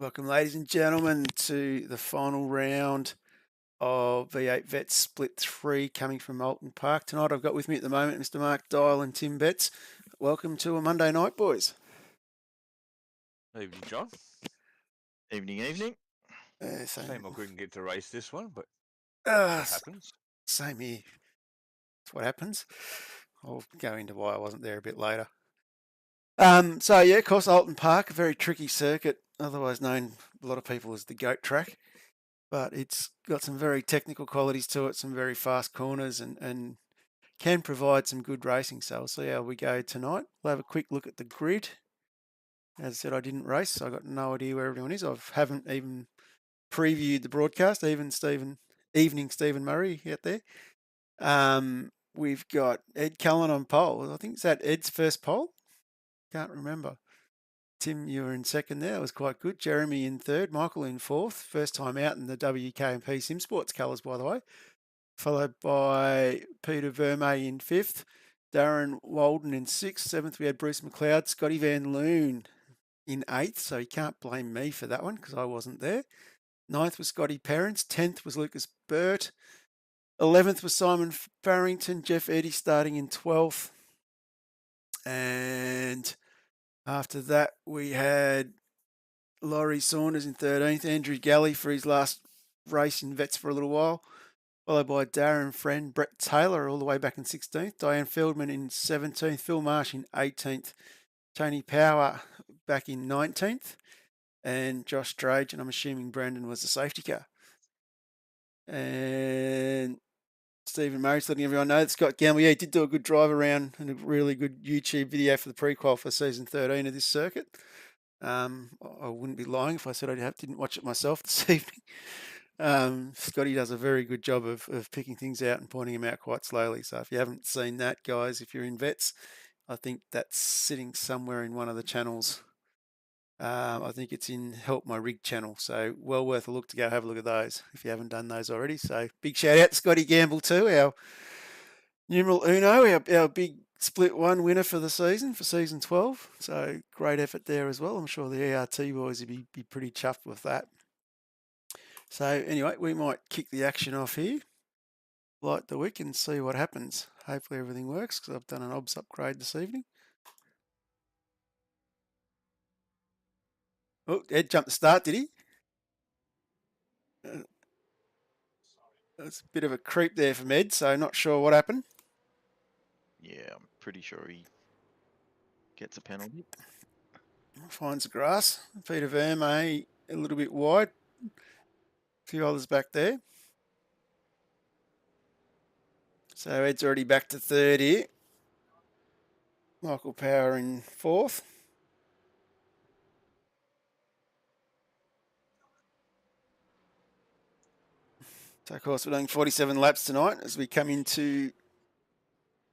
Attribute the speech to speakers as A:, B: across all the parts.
A: Welcome, ladies and gentlemen, to the final round of V8 Vets Split 3 coming from Oulton Park. Tonight I've got with me at the moment Mr. Mark Dial and Tim Betts. Welcome to a Monday night, boys.
B: Evening, John. Evening.
A: Same.
B: I couldn't get to race this one, but what happens?
A: Same here. That's what happens. I'll go into why I wasn't there a bit later. Of course, Oulton Park, a very tricky circuit, otherwise known a lot of people as the GOAT track. But it's got some very technical qualities to it, some very fast corners, and can provide some good racing. So we'll see how we go tonight. We'll have a quick look at the grid. As I said, I didn't race, so I got no idea where everyone is. I haven't even previewed the broadcast, even Stephen Murray out there. We've got Ed Cullen on pole. I think it's that Ed's first pole. Can't remember. Tim, you were in second there. That was quite good. Jeremy in third. Michael in fourth. First time out in the WK&P Sim Sports colours, by the way. Followed by Peter Vermey in fifth. Darren Walden in sixth. Seventh, we had Bruce McLeod. Scotty Van Loon in eighth, so you can't blame me for that one because I wasn't there. Ninth was Scotty Parents. 10th was Lucas Burt. 11th was Simon Farrington. Jeff Eddy starting in 12th. And after that, we had Laurie Saunders in 13th. Andrew Galley for his last race in Vets for a little while. Followed by Darren Friend, Brett Taylor all the way back in 16th. Diane Feldman in 17th. Phil Marsh in 18th. Tony Power back in 19th. And Josh Drage, and I'm assuming Brandon was the safety car. And Stephen Murray's letting everyone know that Scott Gamble, he did do a good drive around and a really good YouTube video for the pre-qual for season 13 of this circuit. I wouldn't be lying if I said I didn't watch it myself this evening. Scotty does a very good job of picking things out and pointing them out quite slowly. So if you haven't seen that, guys, if you're in Vets, I think that's sitting somewhere in one of the channels. I think it's in Help My Rig channel, so well worth a look to go have a look at those if you haven't done those already. So big shout out to Scotty Gamble too, our numeral uno, our big split one winner for the season, for season 12. So great effort there as well. I'm sure the ERT boys would be pretty chuffed with that. So anyway, we might kick the action off here, light the wick and see what happens. Hopefully everything works because I've done an OBS upgrade this evening. Oh, Ed jumped the start, did he? That's a bit of a creep there from Ed, so not sure what happened.
B: Yeah, I'm pretty sure he gets a penalty.
A: Finds the grass. Peter Vermey a little bit wide. A few others back there. So Ed's already back to third here. Michael Power in fourth. So, of course, we're doing 47 laps tonight as we come into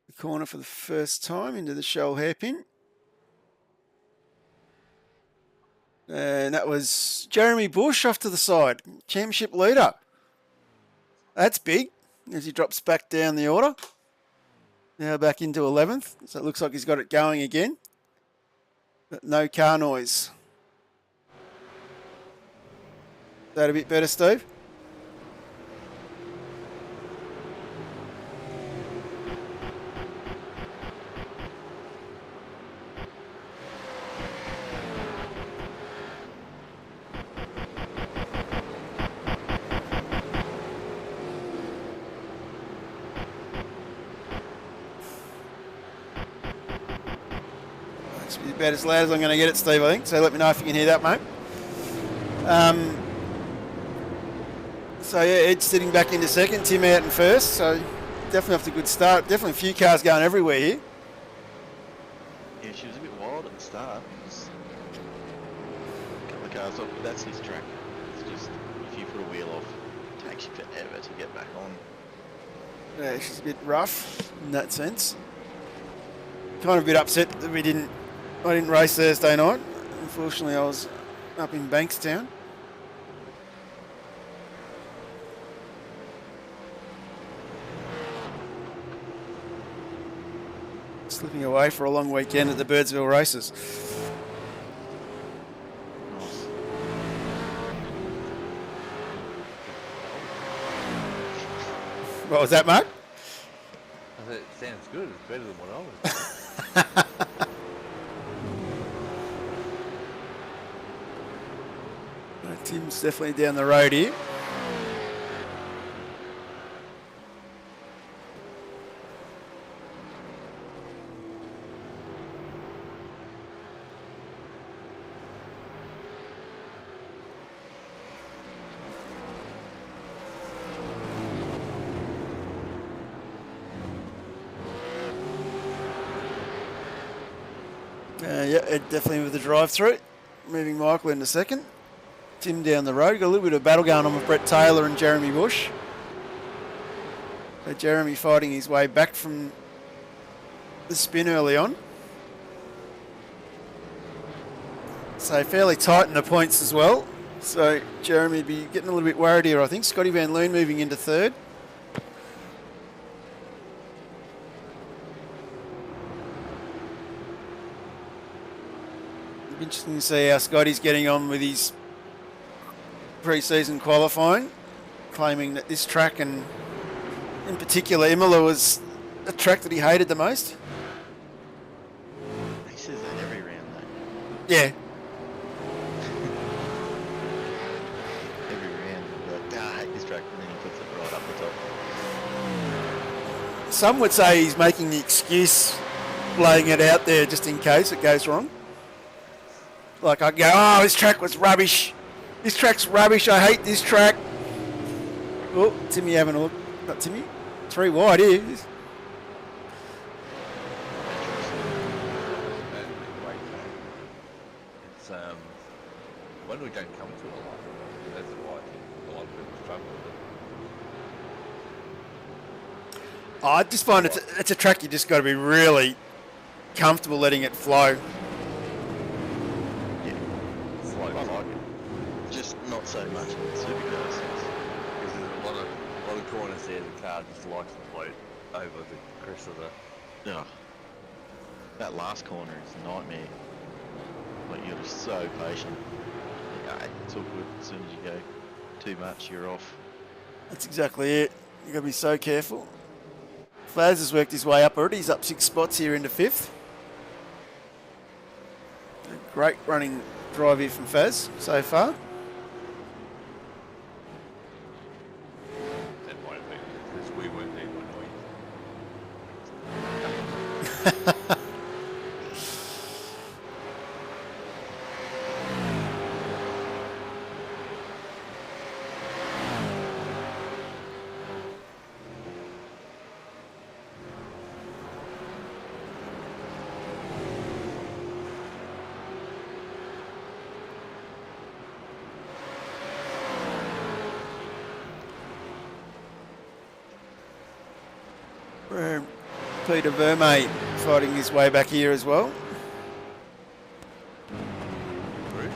A: the corner for the first time into the Shell hairpin. And that was Jeremy Bush off to the side, championship leader. That's big as he drops back down the order. Now back into 11th. So it looks like he's got it going again. But no car noise. Is that a bit better, Steve? About as loud as I'm going to get it, Steve, I think. So let me know if you can hear that, mate. Ed's sitting back into second. Tim out in first. So definitely off to a good start. Definitely a few cars going everywhere here.
B: Yeah, she was a bit wild at the start. A couple of cars off, but that's his track. It's just, if you put a wheel off, it takes you forever to get back on.
A: Yeah, she's a bit rough in that sense. Kind of a bit upset that I didn't race Thursday night. Unfortunately, I was up in Bankstown. Slipping away for a long weekend at the Birdsville races.
B: Nice.
A: What was that, Mark?
C: I said, it sounds good. It's better than what I was doing.
A: Tim's definitely down the road here. Yeah, Ed definitely with the drive-through. Moving Michael into second. Tim down the road. Got a little bit of battle going on with Brett Taylor and Jeremy Bush. So Jeremy fighting his way back from the spin early on. So fairly tight in the points as well. So Jeremy would be getting a little bit worried here, I think. Scotty Van Loon moving into third. Interesting to see how Scotty's getting on with his pre-season qualifying, claiming that this track, and in particular Imola, was a track that he hated the most.
B: He says that every round though.
A: Yeah.
B: Every round he'll be like, I hate this track, and then he puts it right up the top.
A: Some would say he's making the excuse, laying it out there just in case it goes wrong. Like I go, oh, this track was rubbish. This track's rubbish. I hate this track. Oh, Timmy having a look. Not Timmy. 3 wide here.
C: Great track. It's one we don't come to a lot. That's why I think a lot of people struggle with it.
A: I just find it's a track you just got to be really comfortable letting it flow.
B: I like it. Just not so much in the Supercars.
C: Because there's a lot of corners there the car just likes to float over the crest of the...
B: Oh, that last corner is a nightmare. Like, you're just so patient. Yeah, it's all good. As soon as you go too much, you're off.
A: That's exactly it. You got to be so careful. Faz has worked his way up already. He's up 6 spots here into 5th. A great running drive here from Faz so far.
C: That might have been because we weren't there when we...
A: Peter Vermey fighting his way back here as well.
C: Bruce?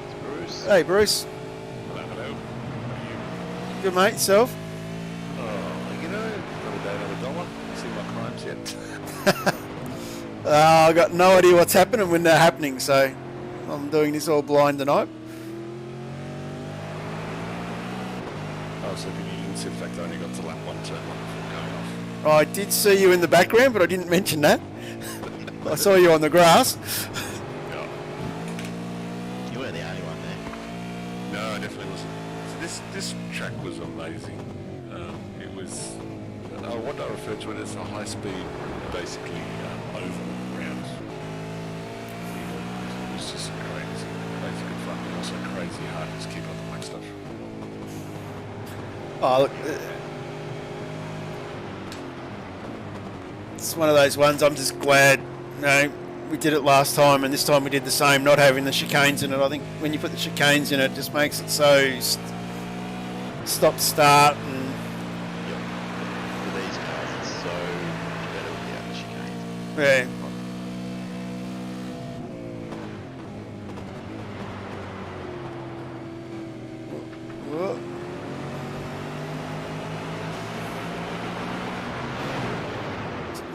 C: It's Bruce.
A: Hey, Bruce.
C: Hello, hello. How are you?
A: Good, mate. Yourself?
C: Oh, you know, another day, another dollar. See my crimes yet.
A: I got no idea what's happening when they're happening, so I'm doing this all blind tonight.
C: Oh, so you didn't see the fact I only got to lap 1 turn 1 before going off.
A: I did see you in the background, but I didn't mention that. I saw you on the grass.
C: No.
B: You weren't the only one there.
C: No, I definitely wasn't. So this track was amazing. It was what I refer to it as a high speed, basically oval round. It was just crazy good fun, but also crazy hard to just keep up the black stuff.
A: Oh, look, it's one of those ones. I'm just glad, we did it last time, and this time we did the same, not having the chicanes in it. I think when you put the chicanes in it, just makes it so stop-start. And
B: Yep. For these cars, it's so better without the chicanes.
A: yeah. Whoa.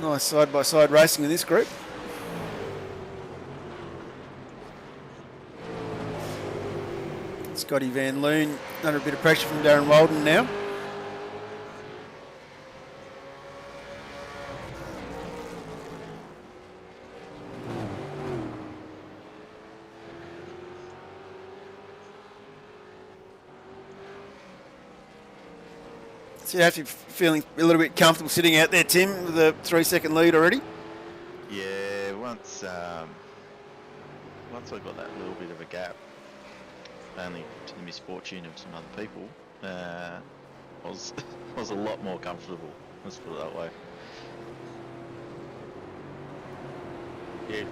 A: Nice side-by-side racing in this group. Scotty Van Loon under a bit of pressure from Darren Walden now. So you have to be feeling a little bit comfortable sitting out there, Tim, with a 3-second lead already.
B: Yeah, once I got that little bit of a gap, only to the misfortune of some other people, I was a lot more comfortable. Let's put it that way.
D: Yeah, if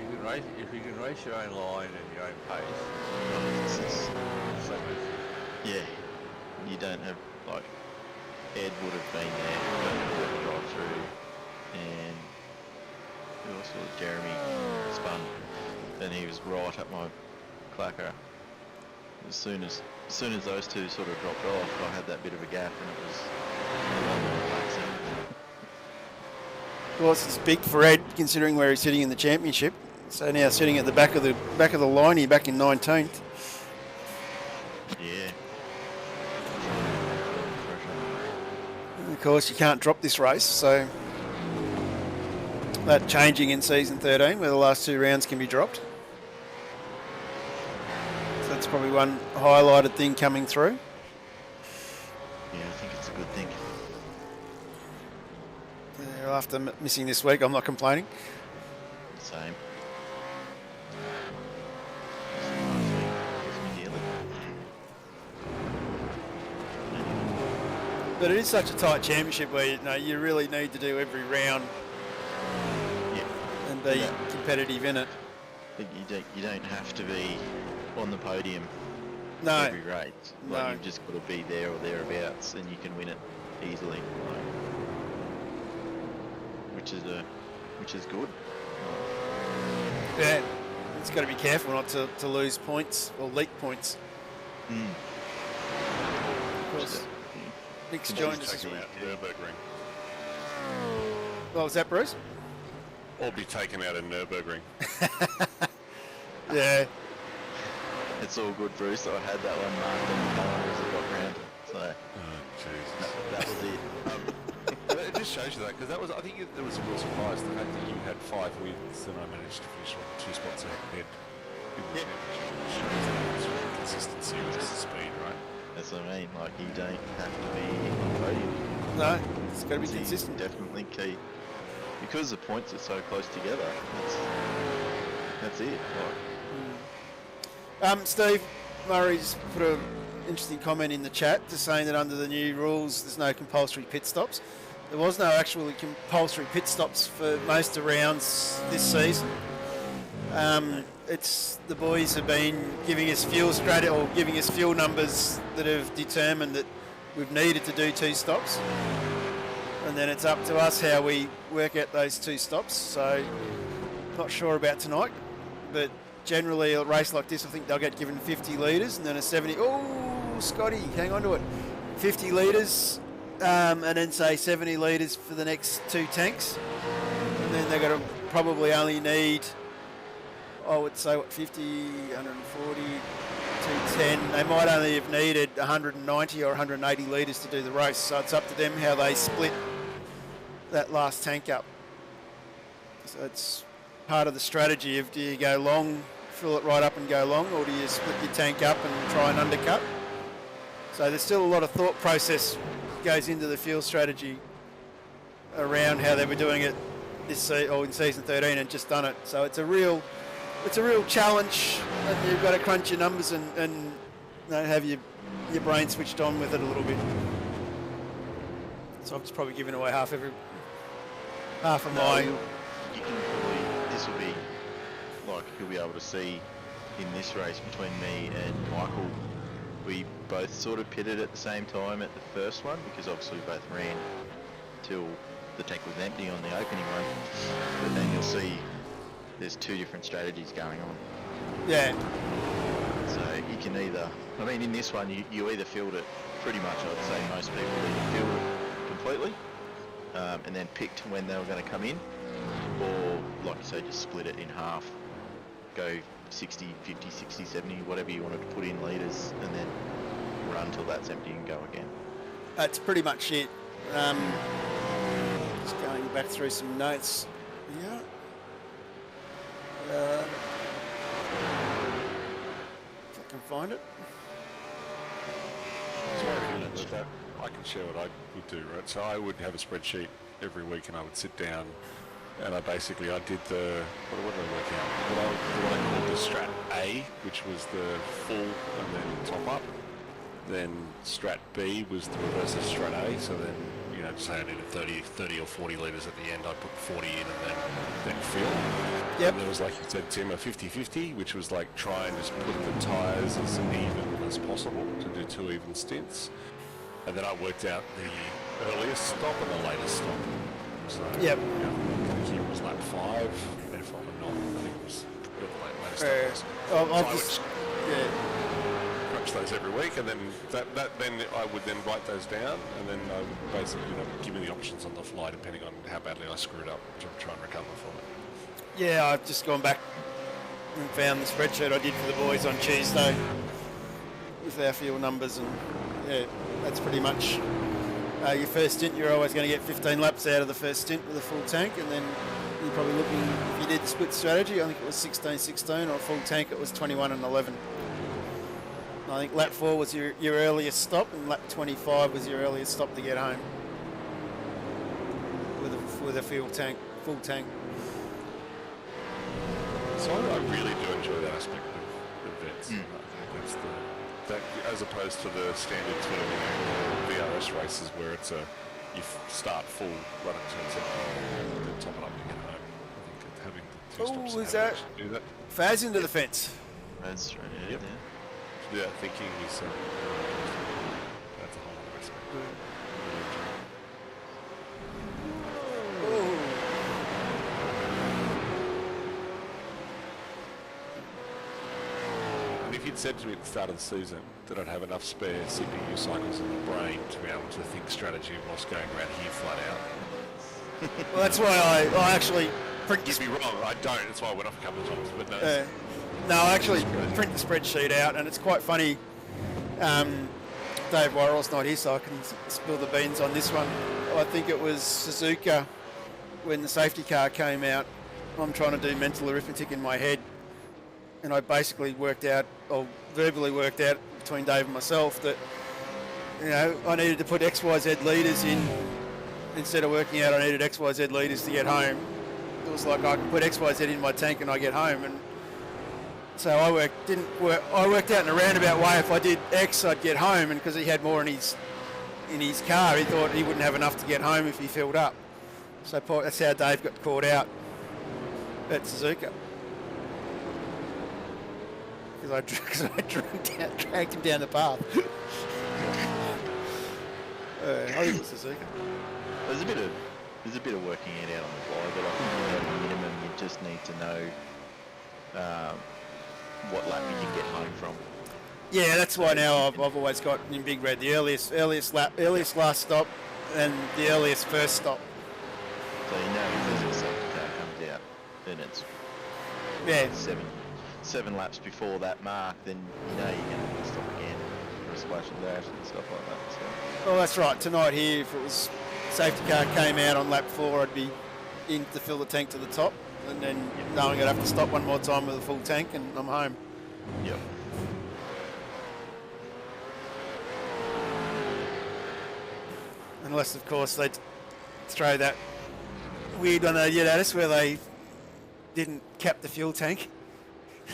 D: you can race your own line and your own pace,
B: It's-
D: so much.
B: yeah, you don't have like Ed would have been there, don't have to drive through, and who else was it? Jeremy spun, and he was right up my clacker. As soon as those two sort of dropped off, I had that bit of a gap, and it was a lot more relaxing.
A: Of course, it's big for Ed, considering where he's sitting in the championship. So now sitting at the back of the line here, back in 19th.
B: Yeah.
A: And of course, you can't drop this race, so that changing in season 13, where the last 2 rounds can be dropped. So that's probably one highlighted thing coming through.
B: Yeah, I think it's a good thing.
A: Yeah, after missing this week, I'm not complaining.
B: Same.
A: But it is such a tight championship where you really need to do every round
B: Yeah.
A: and be competitive in it.
B: But you don't have to be on the podium
A: No,
B: every race. Like
A: no.
B: you've just got to be there or thereabouts, and you can win it easily. Like, which is good.
A: Yeah, it's got to be careful not to lose points or leak points.
B: Mm.
A: Of course, Nick's
B: Can
A: joined
B: just
A: us.
C: Take him out in Nürburgring.
A: What was that, Bruce?
C: Or be taken out in Nürburgring.
A: Yeah,
B: It's all good, Bruce. I had that one marked on the calendar as I got round. So
C: Oh, Jesus.
B: that was it.
C: But it just shows you that, because I think there was a real surprise, the fact that you had 5 wins and I managed to finish 2 spots ahead in the championship, which shows that it's really consistency with the speed, right?
B: That's what I mean. Like you don't have to be on the podium.
A: no, it's got to be
B: So you
A: consistent.
B: Definitely key. Because the points are so close together. That's it. Like,
A: Steve Murray's put an interesting comment in the chat, just saying that under the new rules, there's no compulsory pit stops. There was no actually compulsory pit stops for most of rounds this season. It's the boys have been giving us fuel numbers that have determined that we've needed to do 2 stops, and then it's up to us how we work out those 2 stops. So, not sure about tonight, but generally a race like this, I think they'll get given 50 litres and then a 70. Oh, Scotty, hang on to it. 50 litres, and then say 70 litres for the next 2 tanks, and then they're going to probably only need, I would say, 50, 140, 210. They might only have needed 190 or 180 litres to do the race, so it's up to them how they split that last tank up. So it's part of the strategy of, do you go long, fill it right up and go long, or do you split your tank up and try and undercut? So there's still a lot of thought process goes into the fuel strategy around how they were doing it in season 13 and just done it. So it's a real challenge, and you've got to crunch your numbers and have your brain switched on with it a little bit. So I've just probably given away half of my.
B: you can probably, this will be like you'll be able to see in this race between me and Michael. We both sort of pitted at the same time at the first one, because obviously we both ran till the tank was empty on the opening run. But then you'll see there's 2 different strategies going on.
A: Yeah,
B: So you can either, I mean, in this one you either field it pretty much, I'd say most people either field it completely and then picked when they were going to come in, or like you say, just split it in half, go 60, 50, 60, 70, whatever you wanted to put in litres, and then run till that's empty and go again.
A: that's pretty much it. Just going back through some notes. Yeah. If I can find it.
C: Sorry, I can share what I would do, right? So I would have a spreadsheet every week, and I would sit down, and I did the what did I work out? What I called the strat A, which was the full and then top up. Then strat B was the reverse of strat A. So then, say I needed 30 or 40 litres at the end, I put 40 in and then fill.
A: Yep.
C: And there was, like you said, Tim, a 50-50, which was like try and just put the tyres as even as possible to do 2 even stints. And then I worked out the earliest stop and the latest stop. So,
A: Yep.
C: Here was lap 5, and if I'm not, I think it was the latest stop.
A: I've just,
C: Crunch those every week, and then then I would then write those down, and then I would basically give me the options on the fly depending on how badly I screwed up to try and recover from it.
A: yeah, I've just gone back and found the spreadsheet I did for the boys on Tuesday with our fuel numbers, and yeah, that's pretty much your first stint. You're always going to get 15 laps out of the first stint with a full tank, and then you're probably looking, if you did the split strategy, I think it was 16-16, or full tank it was 21 and 11. I think lap 4 was your earliest stop, and lap 25 was your earliest stop to get home with a full tank.
C: So I really do enjoy that aspect of vets. I think that's that as opposed to the standard sort of VRS races where it's you start full, run it turn second, then top it up to get home. I think having the 2 stops
A: is that
C: do that.
A: Faz into the fence?
B: That's right.
C: Yep. Yeah, thinking is that's a whole other aspect. And if you'd said to me at the start of the season that I'd have enough spare CPU cycles in the brain to be able to think strategy of what's going around here flat out.
A: Well, that's why I actually print
C: You'd be wrong, I don't, that's why I went off a couple of times, but no.
A: No, I actually print the spreadsheet out, and it's quite funny. Dave Worrell's not here, so I can spill the beans on this one. I think it was Suzuka when the safety car came out. I'm trying to do mental arithmetic in my head, and I basically verbally worked out between Dave and myself that I needed to put XYZ litres in instead of working out I needed XYZ litres to get home. It was like I could put XYZ in my tank and I get home, and so I worked out in a roundabout way. If I did X, I'd get home, and because he had more in his car, he thought he wouldn't have enough to get home if he filled up. So that's how Dave got caught out at Suzuka. Because I dragged him down the path. I think it was Suzuka.
B: There's a bit of working it out on the fly, but I think at a minimum you just need to know what lap you can get home from.
A: Yeah, that's why now I've always got in Big Red the earliest last stop and the earliest first stop.
B: So if there's a safety car comes out, then it's seven laps before that mark, then you're going to stop again for a splash and dash and stuff like that. So.
A: Well, that's right. Tonight here, if it was safety car came out on lap 4, I'd be in to fill the tank to the top, and then knowing I'd have to stop one more time with a full tank, and I'm home.
B: Yep.
A: Unless, of course, they throw that weird one they did at us where they didn't cap the fuel tank.
B: I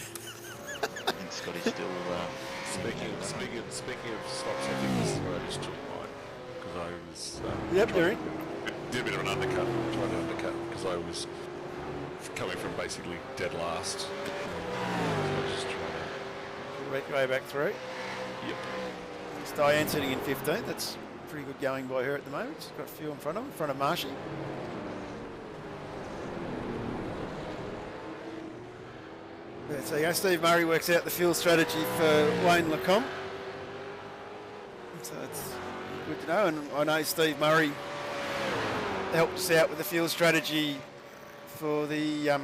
B: think Scotty's still...
C: Speaking of stops, I think this is where I just took mine. Because I was...
A: Yep, you're in.
C: Did a bit of an undercut, tried to undercut, because I was coming from basically dead last. So I was just trying to...
A: Make your way back through.
C: Yep.
A: It's Diane sitting in 15th. That's pretty good going by her at the moment. She's got a few in front of Marshy. Yeah, so Steve Murray works out the fuel strategy for Wayne Lacombe. So it's good to know. And I know Steve Murray helped us out with the fuel strategy for the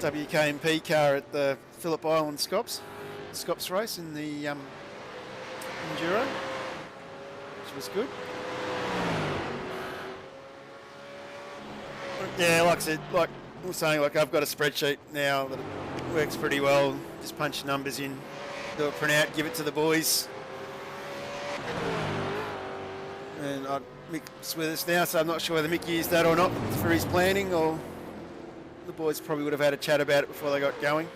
A: WK&P car at the Phillip Island Scops race in the Enduro, which was good. Yeah, like I said, like I was saying, like I've got a spreadsheet now that works pretty well. Just punch numbers in, do a printout, give it to the boys. And Mick's with us now, so I'm not sure whether Mick used that or not for his planning, or the boys probably would have had a chat about it before they got going.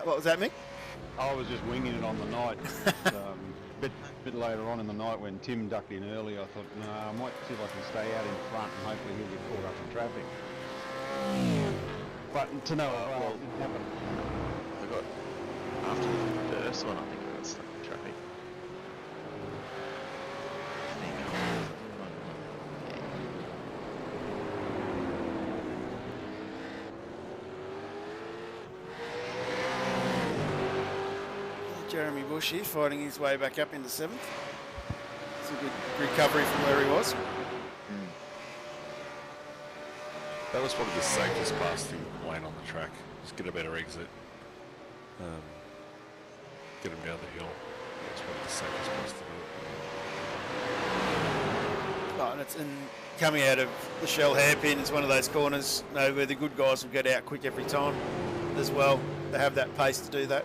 A: What was that, Mick?
E: I was just winging it on the night. Bit later on in the night when Tim ducked in early, I thought, no, I might see if I can stay out in front and hopefully he'll get caught up in traffic. But to no avail, it didn't happen.
B: I got after the first one. I think I got stuck in traffic.
A: Jeremy Bush here fighting his way back up into 7th. It's a good recovery from where he was.
C: That was probably the safest pass thing Wayne on the track. Just get a better exit. Get him down the hill. That's probably the safest place to do it.
A: Oh, and coming out of the Shell hairpin is one of those corners, where the good guys will get out quick every time as well. They have that pace to do that.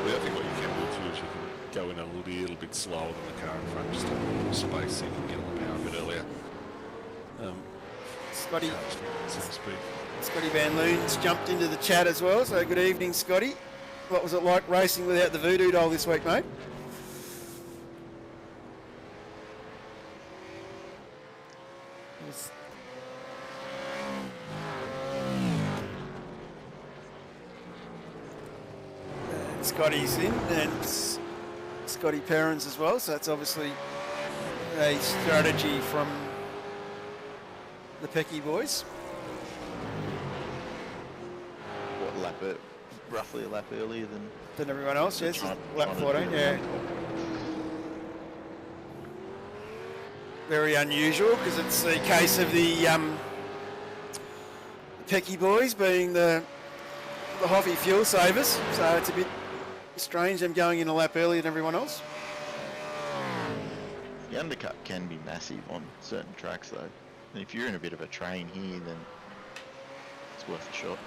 C: I think what you can do too is you can go in a little bit slower than the car in front, just to have more space so you can get on the power a bit earlier.
A: Scotty
C: Some speed.
A: Scotty Van Loon's jumped into the chat as well, so good evening, Scotty. What was it like racing without the voodoo doll this week, mate? And Scotty's in, and Scotty Perrins as well, so that's obviously a strategy from the Pecky boys.
B: What lap? Roughly a lap earlier than
A: Everyone else, yes.
B: trying-
A: Lap
B: trying to
A: 14,
B: do
A: yeah.
B: it.
A: Very unusual because it's the case of the Pecky boys being the Hoffy fuel savers, so it's a bit strange them going in a lap earlier than everyone else.
B: The undercut can be massive on certain tracks though. And if you're in a bit of a train here, then it's worth a shot.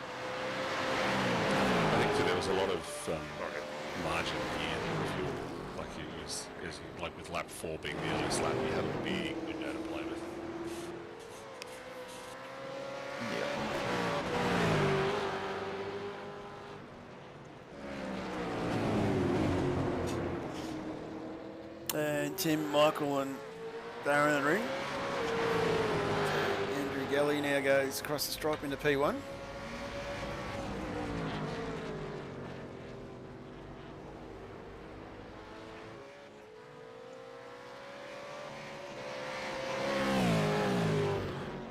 C: I think too, there was a lot of margin here in the fuel. Like like with lap 4 being the earliest lap, you had a big window to play with.
A: And Tim, Michael and Darren in the ring. Andrew Galley now goes across the stripe into P1.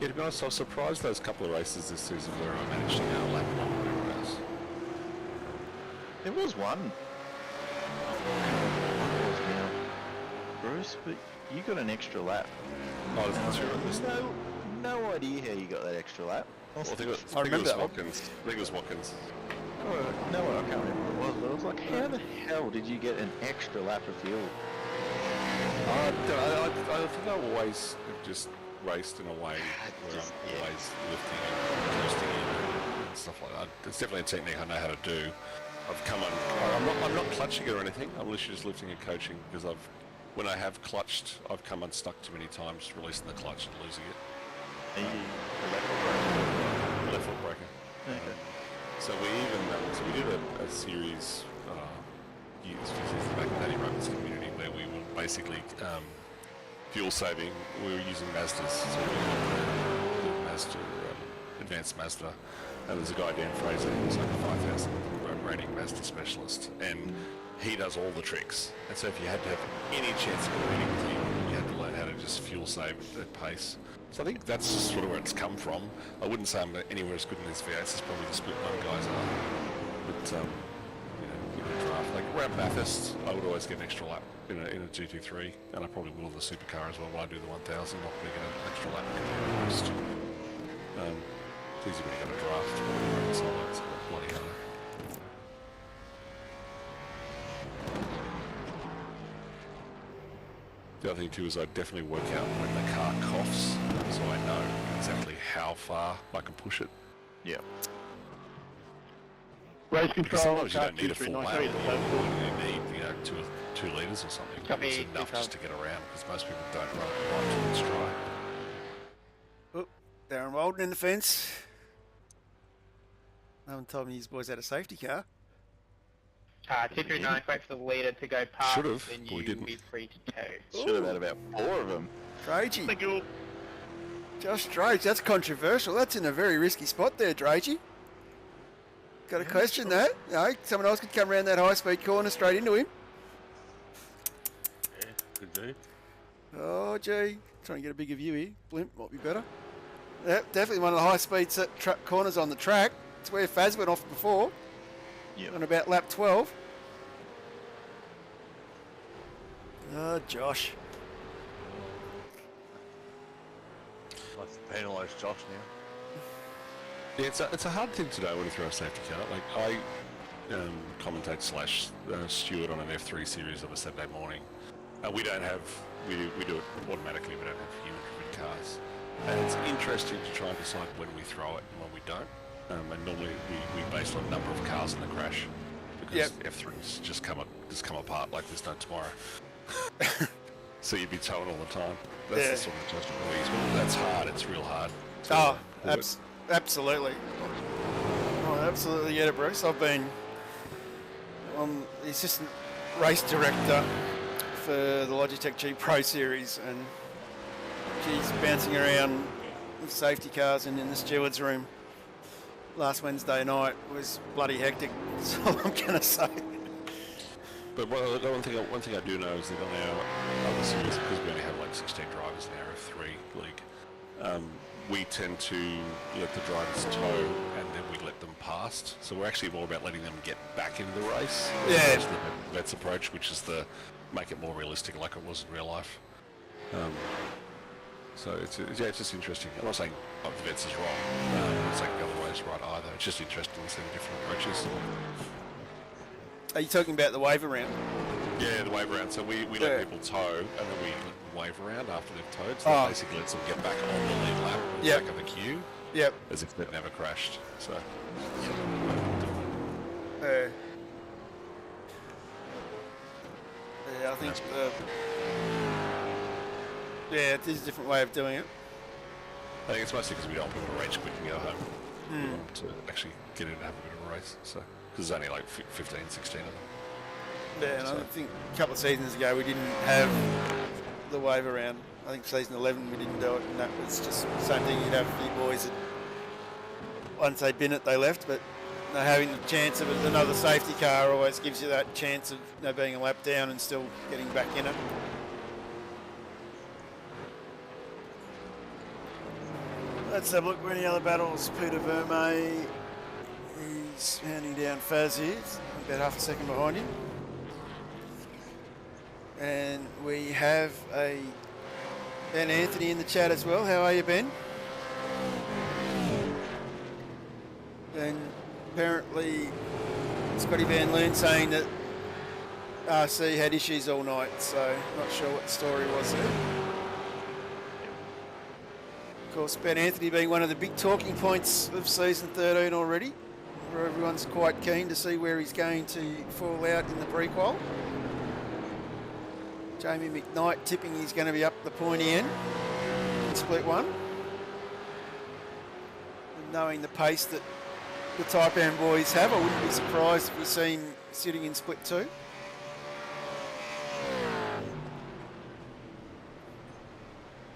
C: Yeah, to be honest, I was surprised those couple of races this season where I managed to go a lap longer than everyone else.
B: There was one. Bruce, but you got an extra lap.
C: I was sure it was.
B: No idea how you got that extra lap.
C: I think it was,
A: I remember
C: it was
A: that one.
C: Watkins. I think it was Watkins.
B: No, I can't remember what it was, but I was like, how the hell did you get an extra lap of fuel?
C: I think I always have just raced in a way where I'm always lifting and coasting in and stuff like that. It's definitely a technique I know how to do. I've come on. I'm not clutching it or anything. I'm literally just lifting and coaching because when I have clutched, I've come unstuck too many times, releasing the clutch and losing it.
B: Are you a left or
C: Left foot breaker.
B: Okay.
C: So we did a series years back in Danny Roman's community where we were basically fuel saving. We were using Mazdas, so we were the Mazda, advanced Mazda, and there's a guy Dan Fraser who's like a 5,000 rating Mazda specialist, and he does all the tricks. And so if you had to have any chance of competing with him, you had to learn how to just fuel save at pace. So I think that's just sort of where it's come from. I wouldn't say I'm anywhere as good in this V8 as probably the split one guys are. But, in a draft, like around Bathurst, I would always get an extra lap in a GT3, and I probably will in the supercar as well when I do the 1000, not going to get an extra lap in the rest. It's easy when you got a draft, so it's bloody hard. The other thing too is I definitely work out when the car coughs, so I know exactly how far I can push it.
B: Yeah.
E: Race control.
C: Sometimes you
E: car
C: don't need a
E: 2,
C: full
E: 3,
C: lap.
E: 9,
C: You need, two litres or something.
F: Copy,
C: It's enough
F: control.
C: just to get around because most people don't run right to stride.
A: Oh, Darren Walden in the fence. No one told me these boys had a safety car.
F: 239, wait for the leader to go past,
C: Should've,
F: then
C: but we
F: you
C: didn't.
F: be free to tow.
B: Should have had about 4 of them.
A: Dragey.
F: Thank you.
A: Josh Drage, that's controversial. That's in a very risky spot there, Dragey. Got to question that. No, someone else could come around that high-speed corner straight into him.
D: Yeah, could do.
A: Oh, gee. Trying to get a bigger view here. Blimp might be better. Yep, definitely one of the high-speed corners on the track. It's where Faz went off before.
B: Yep.
A: On about lap 12. Oh, Josh.
D: Let's penalise Josh now.
C: Yeah, it's a hard thing to know when you throw a safety car. Like I commentate / steward on an F3 series on a Saturday morning. We don't have we do it automatically. We don't have human-driven cars, and it's interesting to try and decide when we throw it and when we don't. And normally we base it on number of cars in the crash because F3s just come apart like there's no tomorrow. So you'd be towing all the time. That's the sort of adjustment we use. But that's hard. It's real hard.
A: Absolutely. Oh, absolutely get it, Bruce. I've been the assistant race director for the Logitech G Pro Series, and she's bouncing around with safety cars and in the steward's room last Wednesday night was bloody hectic. That's all I'm going to say.
C: But one thing I do know is that on our other series, because we only have like 16 drivers in our F3 league, we tend to let the drivers tow and then we let them past. So we're actually more about letting them get back into the race.
A: Yeah.
C: That's the vets approach, which is the make it more realistic like it was in real life. So it's just interesting. I'm not saying the vets is wrong. I'm not saying the other way is right either. It's just interesting to see the different approaches.
A: Are you talking about the wave around?
C: Yeah, the wave around. So we let people tow and then we let them wave around after they've towed. So that basically lets them get back on the lead lap and back of the queue.
A: Yep.
C: As if they'd never crashed. So
A: yeah, I think it is a different way of doing it.
C: I think it's mostly because we don't want people to rage quit and go home. We want them to actually get in and have a bit of a race. So because there's only like 15, 16 of them.
A: Yeah, and I think a couple of seasons ago we didn't have the wave around. I think season 11 we didn't do it, and that was just the same thing. You'd have a few boys that once they'd been it, they left, but having the chance of another safety car always gives you that chance of being a lap down and still getting back in it. Let's have a look for any other battles. Peter Vermey, he's handing down Faz here, about half a second behind him. And we have a Ben Anthony in the chat as well. How are you, Ben? And apparently Scotty Van Loon saying that RC had issues all night, so not sure what the story was there. Of course, Ben Anthony being one of the big talking points of season 13 already, where everyone's quite keen to see where he's going to fall out in the pre-qual. Jamie McKnight tipping he's going to be up the pointy end in split one. And knowing the pace that the Taipan boys have, I wouldn't be surprised if we see him sitting in split two.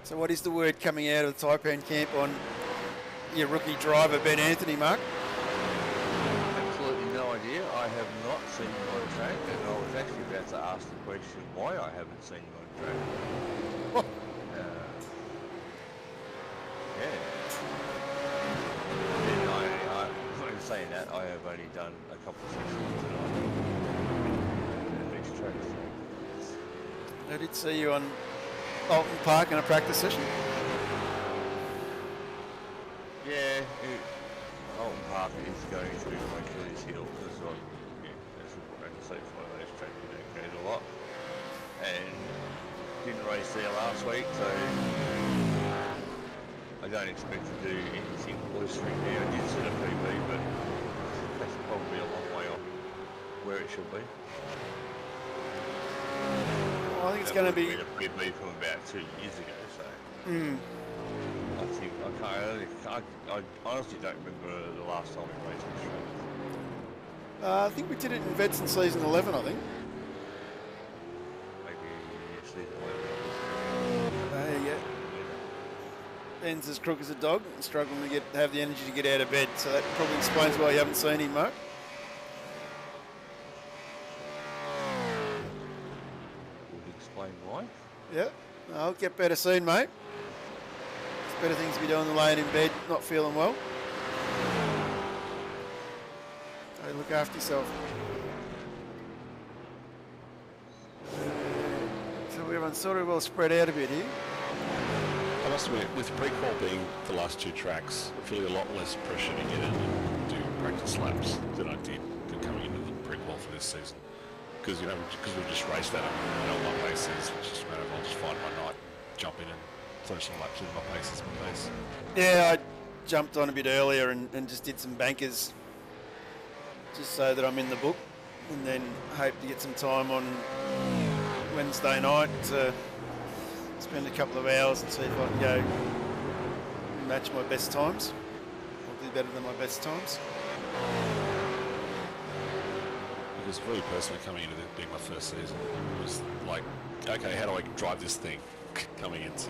A: So what is the word coming out of the Taipan camp on your rookie driver, Ben Anthony, Mark?
D: Absolutely no idea. I have not seen him on track, and I was actually about to ask the question why I haven't seen him on track.
A: What?
D: Yeah. And in saying that, I have only done a couple of sessions tonight. Next track.
A: I did see you on Oulton Park in a practice session.
D: Yeah, Oulton Park is going through my Achilles heel. As I can say, it's one of those tracks you don't go to a lot. And didn't race there last week, so I don't expect to do anything blistering there. I did set a PB, but that's probably a long way should be.
A: Well, I think it's
D: That
A: going to
D: would
A: be.
D: have been a PB from about 2 years ago, so
A: Hmm.
D: I think I honestly don't remember the last time we raced this track.
A: I think we did it in Vets in season 11. I think.
D: Maybe season 11.
A: There you go. Ben's as crook as a dog and struggling to have the energy to get out of bed. So that probably explains why you haven't seen him, Mark.
D: Would explain why.
A: Yeah. I'll get better soon, mate. There's better things to be doing than laying in bed, not feeling well. So look after yourself. So everyone's sort of well spread out a bit here.
C: I must admit, with pre-qual being the last 2 tracks, I feel a lot less pressure to get in and do practice laps than I did coming into the pre-qual for this season. Because we've just raced that, I know what my pace is, it's just a matter of I'll just find my night, jump in and throw some laps in. My pace is my pace.
A: Yeah, I jumped on a bit earlier and just did some bankers just so that I'm in the book, and then hope to get some time on Wednesday night to spend a couple of hours and see if I can go match my best times or do better than my best times.
C: Because for me personally, coming into it being my first season, it was like, okay, how do I drive this thing coming into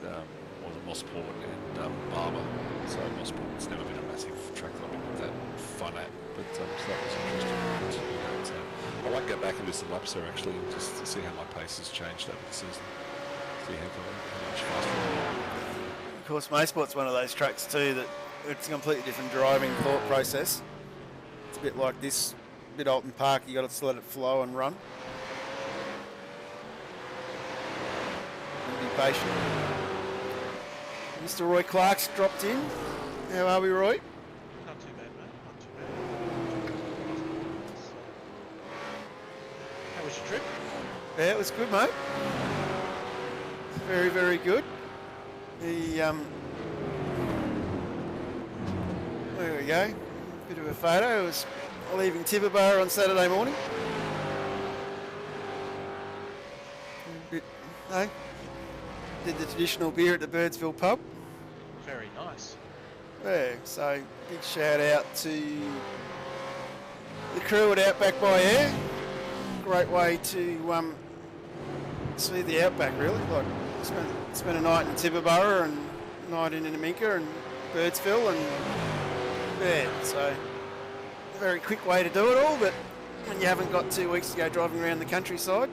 C: the Mossport and Barber. So Mossport's never been a massive track that I've been that fun at, but so that was interesting to do that. So I like to go back and do some laps there actually, and just to see how my pace has changed over the season. See how much faster I am.
A: Of course, Mossport's one of those tracks too that it's a completely different driving thought process. It's a bit like this, a bit Oulton Park, you got to just let it flow and run. And be patient. Mr. Roy Clark's dropped in. How are we, Roy?
G: Not too bad, mate. Not too bad. How was your trip?
A: Yeah, it was good, mate. Very, very good. There we go. Bit of a photo. I was leaving Tibooburra on Saturday morning. Did the traditional beer at the Birdsville pub.
G: Very nice.
A: Yeah, so big shout out to the crew at Outback by Air. Great way to see the Outback, really. Like spent a night in Tibooburra and a night in Inaminka and Birdsville, and yeah, so a very quick way to do it all. But when you haven't got 2 weeks to go driving around the countryside,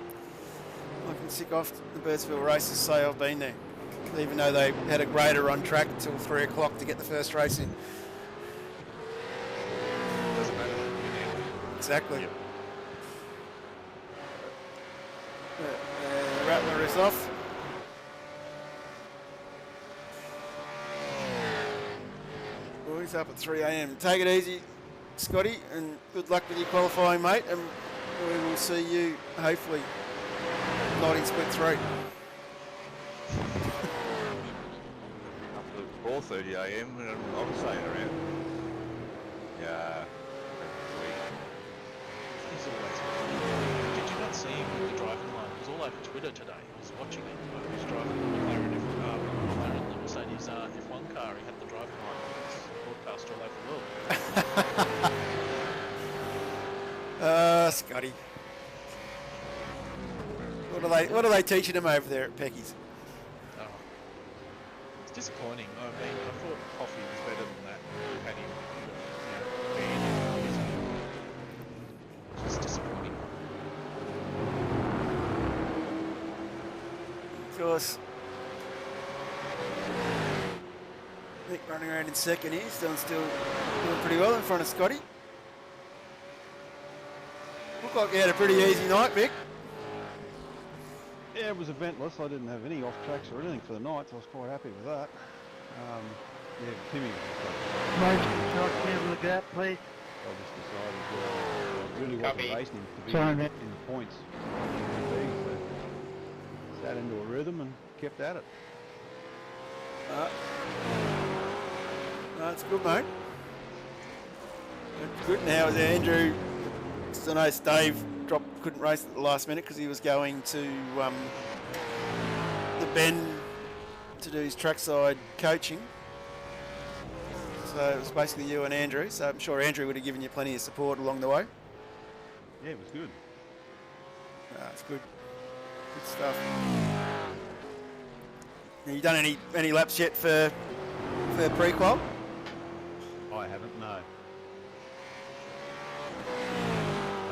A: I can tick off the Birdsville races, say I've been there, even though they had a grader on track until 3 o'clock to get the first race in.
G: Doesn't matter.
A: Exactly.
G: Yep.
A: Rattler is off. Boys up at 3 a.m. Take it easy, Scotty, and good luck with your qualifying, mate, and we will see you, hopefully, not in split 3.
D: Up to 4:30 a.m. and I'm saying around. Yeah.
G: He's always. Did you not see him with the driving line? It was all over Twitter today. I was watching it. He was driving the McLaren Mercedes F1 car. He had the driving line. It's broadcast all over the world.
A: Scotty. What are they teaching him over there at Pecky's?
G: Oh. It's disappointing. I mean, I thought Coffee was better than that. We had him, it's just disappointing.
A: Of course. Nick running around in second here, still doing pretty well in front of Scotty. Looked like he had a pretty easy night, Mick.
E: Yeah, it was eventless. I didn't have any off tracks or anything for the night, so I was quite happy with that. Yeah, Timmy was
H: Mark, can you look at that, please?
E: I just decided I really wasn't
F: Copy.
E: racing him to be
H: Sorry,
E: in
H: mate.
E: the points. So sat into a rhythm and kept at it.
A: No, it's good, mate. It's good. Now is Andrew So I know Dave couldn't race at the last minute because he was going to the Bend to do his trackside coaching. So it was basically you and Andrew. So I'm sure Andrew would have given you plenty of support along the way.
E: Yeah, it was good.
A: It's good. Good stuff. Have you done any laps yet for pre-qual?
E: I haven't, no.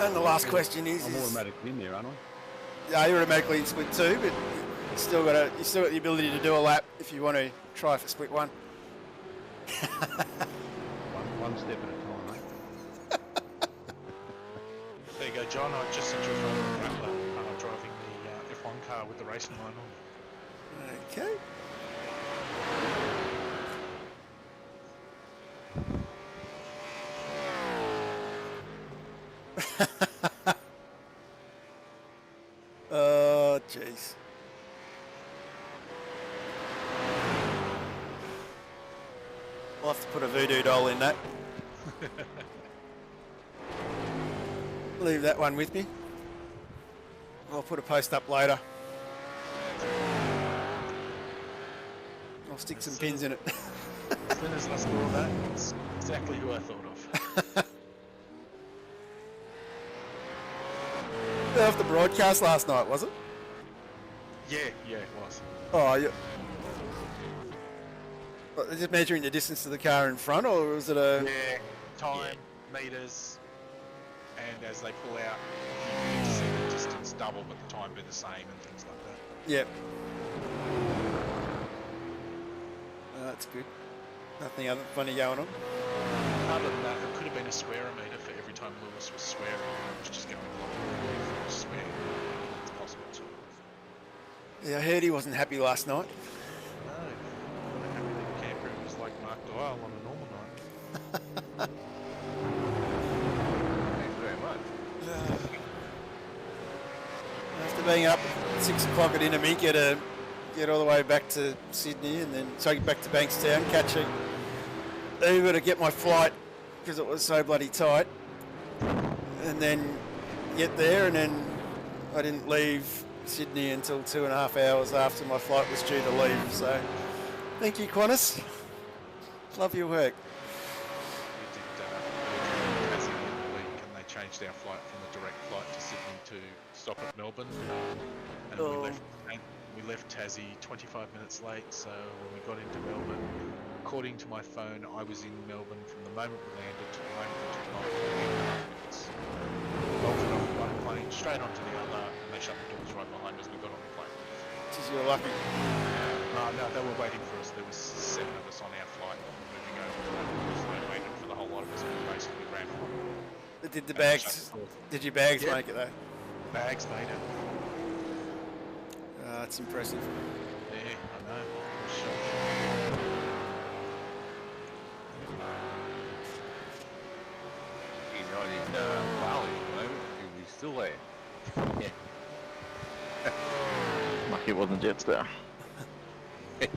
A: And the last question is...
E: I'm automatically in there, aren't I?
A: Yeah, you're automatically in split 2, but you still got the ability to do a lap if you want to try for split 1.
E: One step at a time, mate.
G: There you go, John. I just sent you a photo of Rattler driving the F1 car with the racing line on.
A: Okay. Oh, jeez. I'll have to put a voodoo doll in that. Leave that one with me. I'll put a post up later. I'll stick some pins in it.
G: As soon as I saw that, it's exactly who I thought of.
A: Off the broadcast last night, was it?
G: Yeah, it was.
A: Oh, yeah. Is it measuring the distance to the car in front, or was it a...
G: Yeah, time, meters, and as they pull out, you can see the distance double, but the time be the same and things like that.
A: Yep. That's good. Nothing other funny going on.
G: Other than that, it could have been a swearometer for every time Lewis was swearing. It was just going along with swearing. It's possible too.
A: Yeah, I heard he wasn't happy last night.
G: No, I'm happy that camper was like Mark Doyle on a normal night.
D: Thanks very much.
A: After being up at 6 o'clock at Indominka to get all the way back to Sydney and then back to Bankstown, catch a Uber to get my flight because it was so bloody tight, and then get there, and then I didn't leave Sydney until 2.5 hours after my flight was due to leave. So thank you, Qantas. Love your work.
G: We did Tassie the other week, and they changed our flight from a direct flight to Sydney to stop at Melbourne, and we left Tassie 25 minutes late. So when we got into Melbourne, according to my phone, I was in Melbourne from the moment we landed to the moment we took off. 8 minutes. Bolted off one plane straight onto the other, and they shut the doors right behind us. We got on the plane.
A: Geez, you were lucky.
G: No, they were waiting for us. There was 7 of us on our flight moving over to Melbourne, so they waited for the whole lot of us, and we basically ran on.
A: Did the bags? Did your bags make it though?
G: Bags made it.
A: That's impressive.
G: Yeah, I know.
D: He's not in Bali at the moment. He's still there.
B: Yeah. Lucky it wasn't Jetstar.
A: Yes.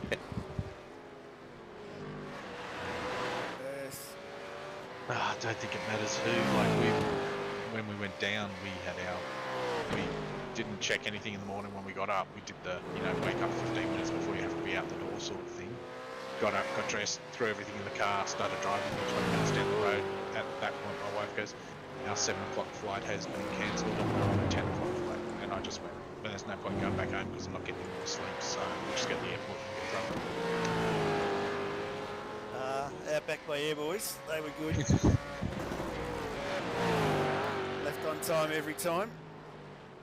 G: I don't think it matters who. Like when we went down, we didn't check anything in the morning when we got up. We did the, wake up 15 minutes before you have to be out the door sort of thing. Got up, got dressed, threw everything in the car, started driving 20 minutes down the road. At that point, my wife goes, our 7 o'clock flight has been cancelled and we're on a 10 o'clock flight. And I just went, well, there's no point going back home because I'm not getting any more sleep, so we'll just go to the airport and get drunk.
A: Out back by Air Boys, they were good. Left on time every time.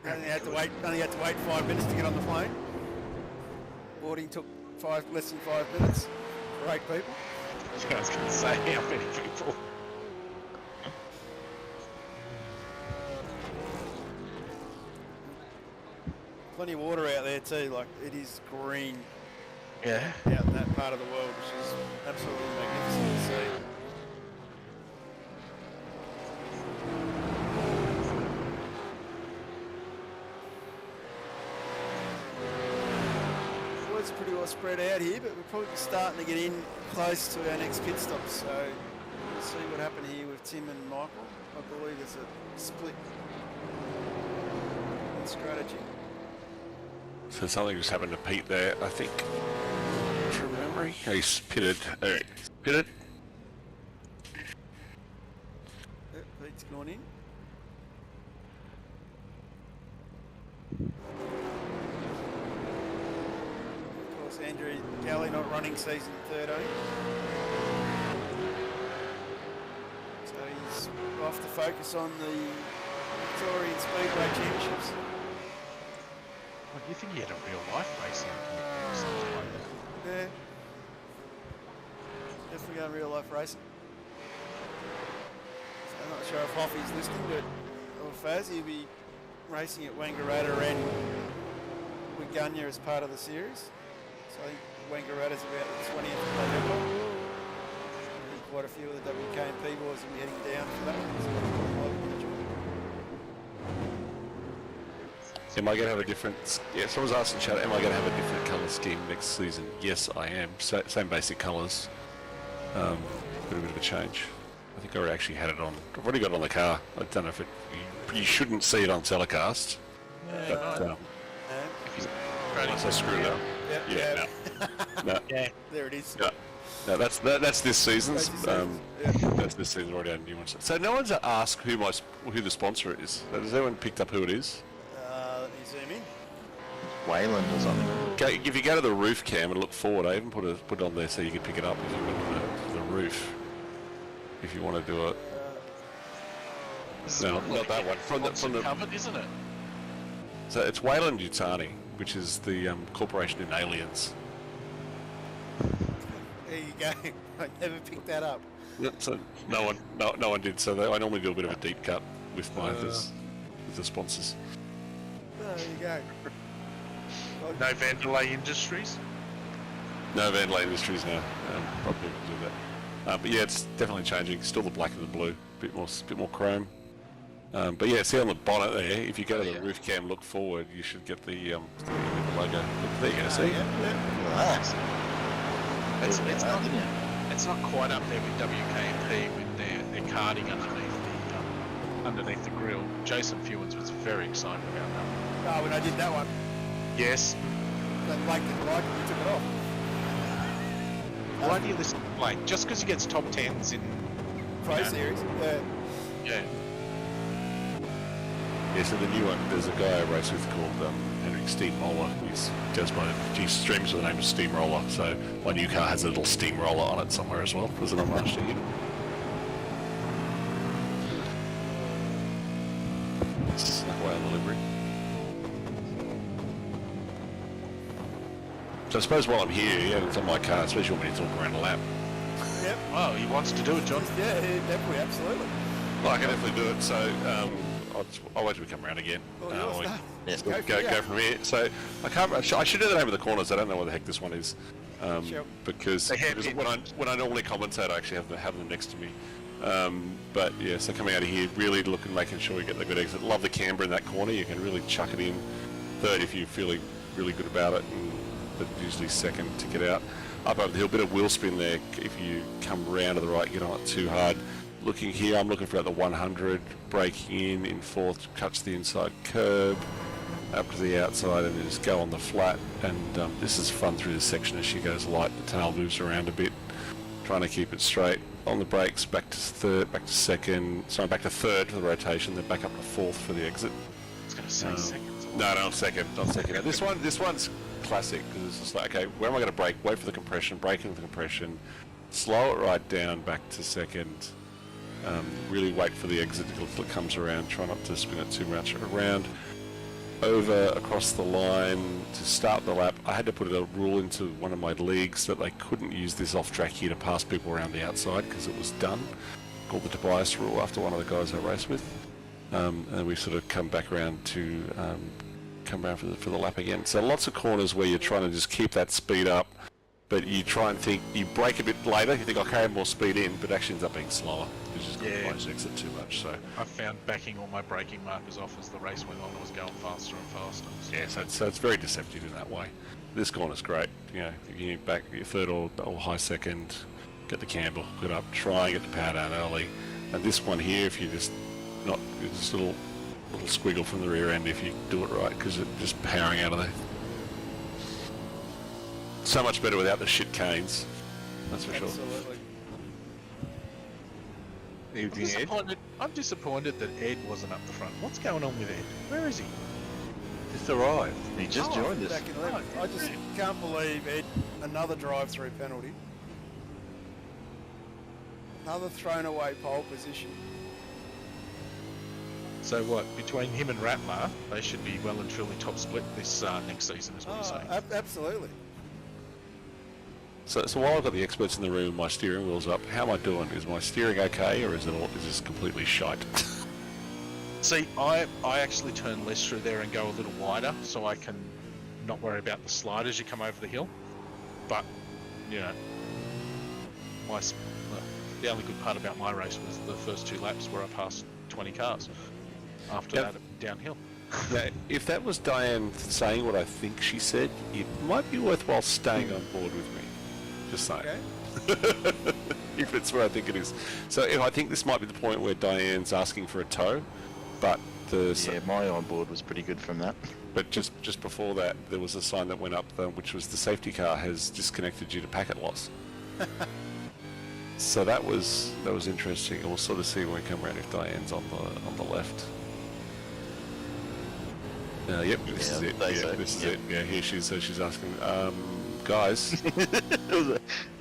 A: Only had to wait 5 minutes to get on the plane. Boarding took less than 5 minutes for 8 people.
G: I was going to say, how many people?
A: Plenty of water out there too, like it is green
G: Yeah.
A: out in that part of the world, which is absolutely magnificent to see. It's pretty well spread out here, but we're probably starting to get in close to our next pit stop, so Let's see what happened here with Tim and Michael. I believe it's a split in strategy.
C: So something just happened to Pete there, I think. From memory. He's pitted. Alright, pitted.
A: Yep, Pete's gone in. Of course, Andrew Galley not running season 13. So he's off to focus on the Victorian Speedway Championships.
G: Well, you think he had a real life racing or something like that?
A: Yeah. Definitely going real life racing. So I'm not sure if Hoffy's listening, but or Faz, he'll be racing at Wangaratta and Wigunya as part of the series. So I think Wangarata's about the 20th of November. I think quite a few of the WK&P boys will be heading down for that one.
C: Am I going to have a different... Yeah, someone's asking chat, am I going to have a different colour scheme next season? Yes, I am. Same basic colours. Got a bit of a change. I think I already actually had it on. I've already got it on the car. I don't know if it... You shouldn't see it on telecast. But, once I screw it up.
A: Yep,
C: Yeah, no.
G: Yeah.
A: There it is.
C: Yeah. No, that's this season's.
A: Yeah.
C: That's this season already had new ones. So no one's asked who the sponsor is. Has anyone picked up who it is?
A: Let me zoom in.
B: Wayland or something.
C: If you go to the roof cam and look forward, I even put it on there so you can pick it up if you go to the roof. If you want to do it. No, not that one. From the
G: covered, isn't it?
C: So it's Wayland Yutani, which is the corporation in Aliens.
A: There you go. I never picked that up.
C: So no one did. So I normally do a bit of a deep cut with with the sponsors.
A: There you go.
G: No Vandelay Industries?
C: No Vandalay Industries now. Probably do that. But yeah, it's definitely changing. Still the black and the blue. Bit more chrome. But yeah, see on the bonnet there. If you go to the roof cam, look forward, you should get the logo. There you go. See?
G: It's not quite up there with WK&P with their carding underneath the grill. Jason Fewens was very excited about that.
A: Oh, when I did that one,
G: Yes.
A: that Blake didn't like it, we took it off.
G: Why do you listen to Blake? Just because he gets top 10s in
A: Pro
G: Yeah.
A: Series.
G: yeah.
C: Yeah, so the new one, there's a guy I race with called Henrik Steamroller. He streams with the name of Steamroller, so my new car has a little Steamroller on it somewhere as well. There's an homage to him. Snuck away on the livery. So I suppose while I'm here, yeah, it's on my car, especially when you talk around a lap.
A: Yep.
G: Oh, he wants to do it, John.
A: Yeah, definitely, absolutely.
C: Well, I can definitely do it, so I'll wait till we come around again.
A: Well, yours,
C: We-
A: no.
B: Yes.
C: Go from here. So I should know the name of the corners. I don't know what the heck this one is,
A: Sure.
C: because
G: They have
C: when I normally commentate, I actually have them next to me. But yeah, so coming out of here, really looking, making sure we get the good exit. Love the camber in that corner. You can really chuck it in third if you're feeling really good about it, but usually second to get out. Up over the hill, bit of wheel spin there. If you come round to the right, get on it too hard. Looking here, I'm looking for about the 100, braking in fourth, cuts the inside curb, up to the outside, and then just go on the flat. And this is fun through this section as she goes light. The tail moves around a bit, trying to keep it straight. On the brakes, back to third, back to second, sorry, back to third for the rotation, then back up to fourth for the exit.
G: I was going to say seconds.
C: No, not second. Now, this one's classic because it's just like, okay, where am I going to brake? Wait for the compression, brake into the compression, slow it right down, back to second. Really wait for the exit until it comes around. Try not to spin it too much around. Over across the line to start the lap. I had to put a rule into one of my leagues that they couldn't use this off track here to pass people around the outside because it was done. Called the Tobias rule after one of the guys I race with. And we sort of come back around to come around for the lap again. So lots of corners where you're trying to just keep that speed up, but you try and think, you brake a bit later, you think I'll carry more speed in, but actually ends up being slower. You just got to try to exit too much. So
G: I found backing all my braking markers off as the race went on. I was going faster and faster.
C: yeah, so it's very deceptive in that way. This corner's great. You know, if you back your third or high second, get the camber, hook it up, try and get the power down early. And this one here, if you just not this little squiggle from the rear end, if you do it right, because it's just powering out of there. So much better without the shit canes. That's for sure.
A: Absolutely.
D: Evening, Ed.
G: I'm disappointed that Ed wasn't up the front. What's going on with Ed? Where is he?
D: Just arrived.
B: He just joined us.
A: Back in 11th. I just can't believe Ed, another drive-through penalty. Another thrown away pole position.
G: So what? Between him and Rattler, they should be well and truly top split this next season, is what you're saying.
A: Absolutely.
C: So while I've got the experts in the room and my steering wheel's up, how am I doing? Is my steering okay, or is this completely shite?
G: See, I actually turn less through there and go a little wider, so I can not worry about the slide as you come over the hill. But, you know, the only good part about my race was the first 2 laps where I passed 20 cars. After that, it went downhill.
C: Now, if that was Diane saying what I think she said, it might be worthwhile staying on board with me. Just saying.
A: Okay.
C: If it's where I think it is. So if I think this might be the point where Diane's asking for a tow, but
B: My onboard was pretty good from that.
C: But just before that, there was a sign that went up, which was the safety car has disconnected due to packet loss. So that was interesting. And we'll sort of see when we come around if Diane's on the left. Yep, this is it. Yeah, this is it. Yeah, here she is. So she's asking, guys.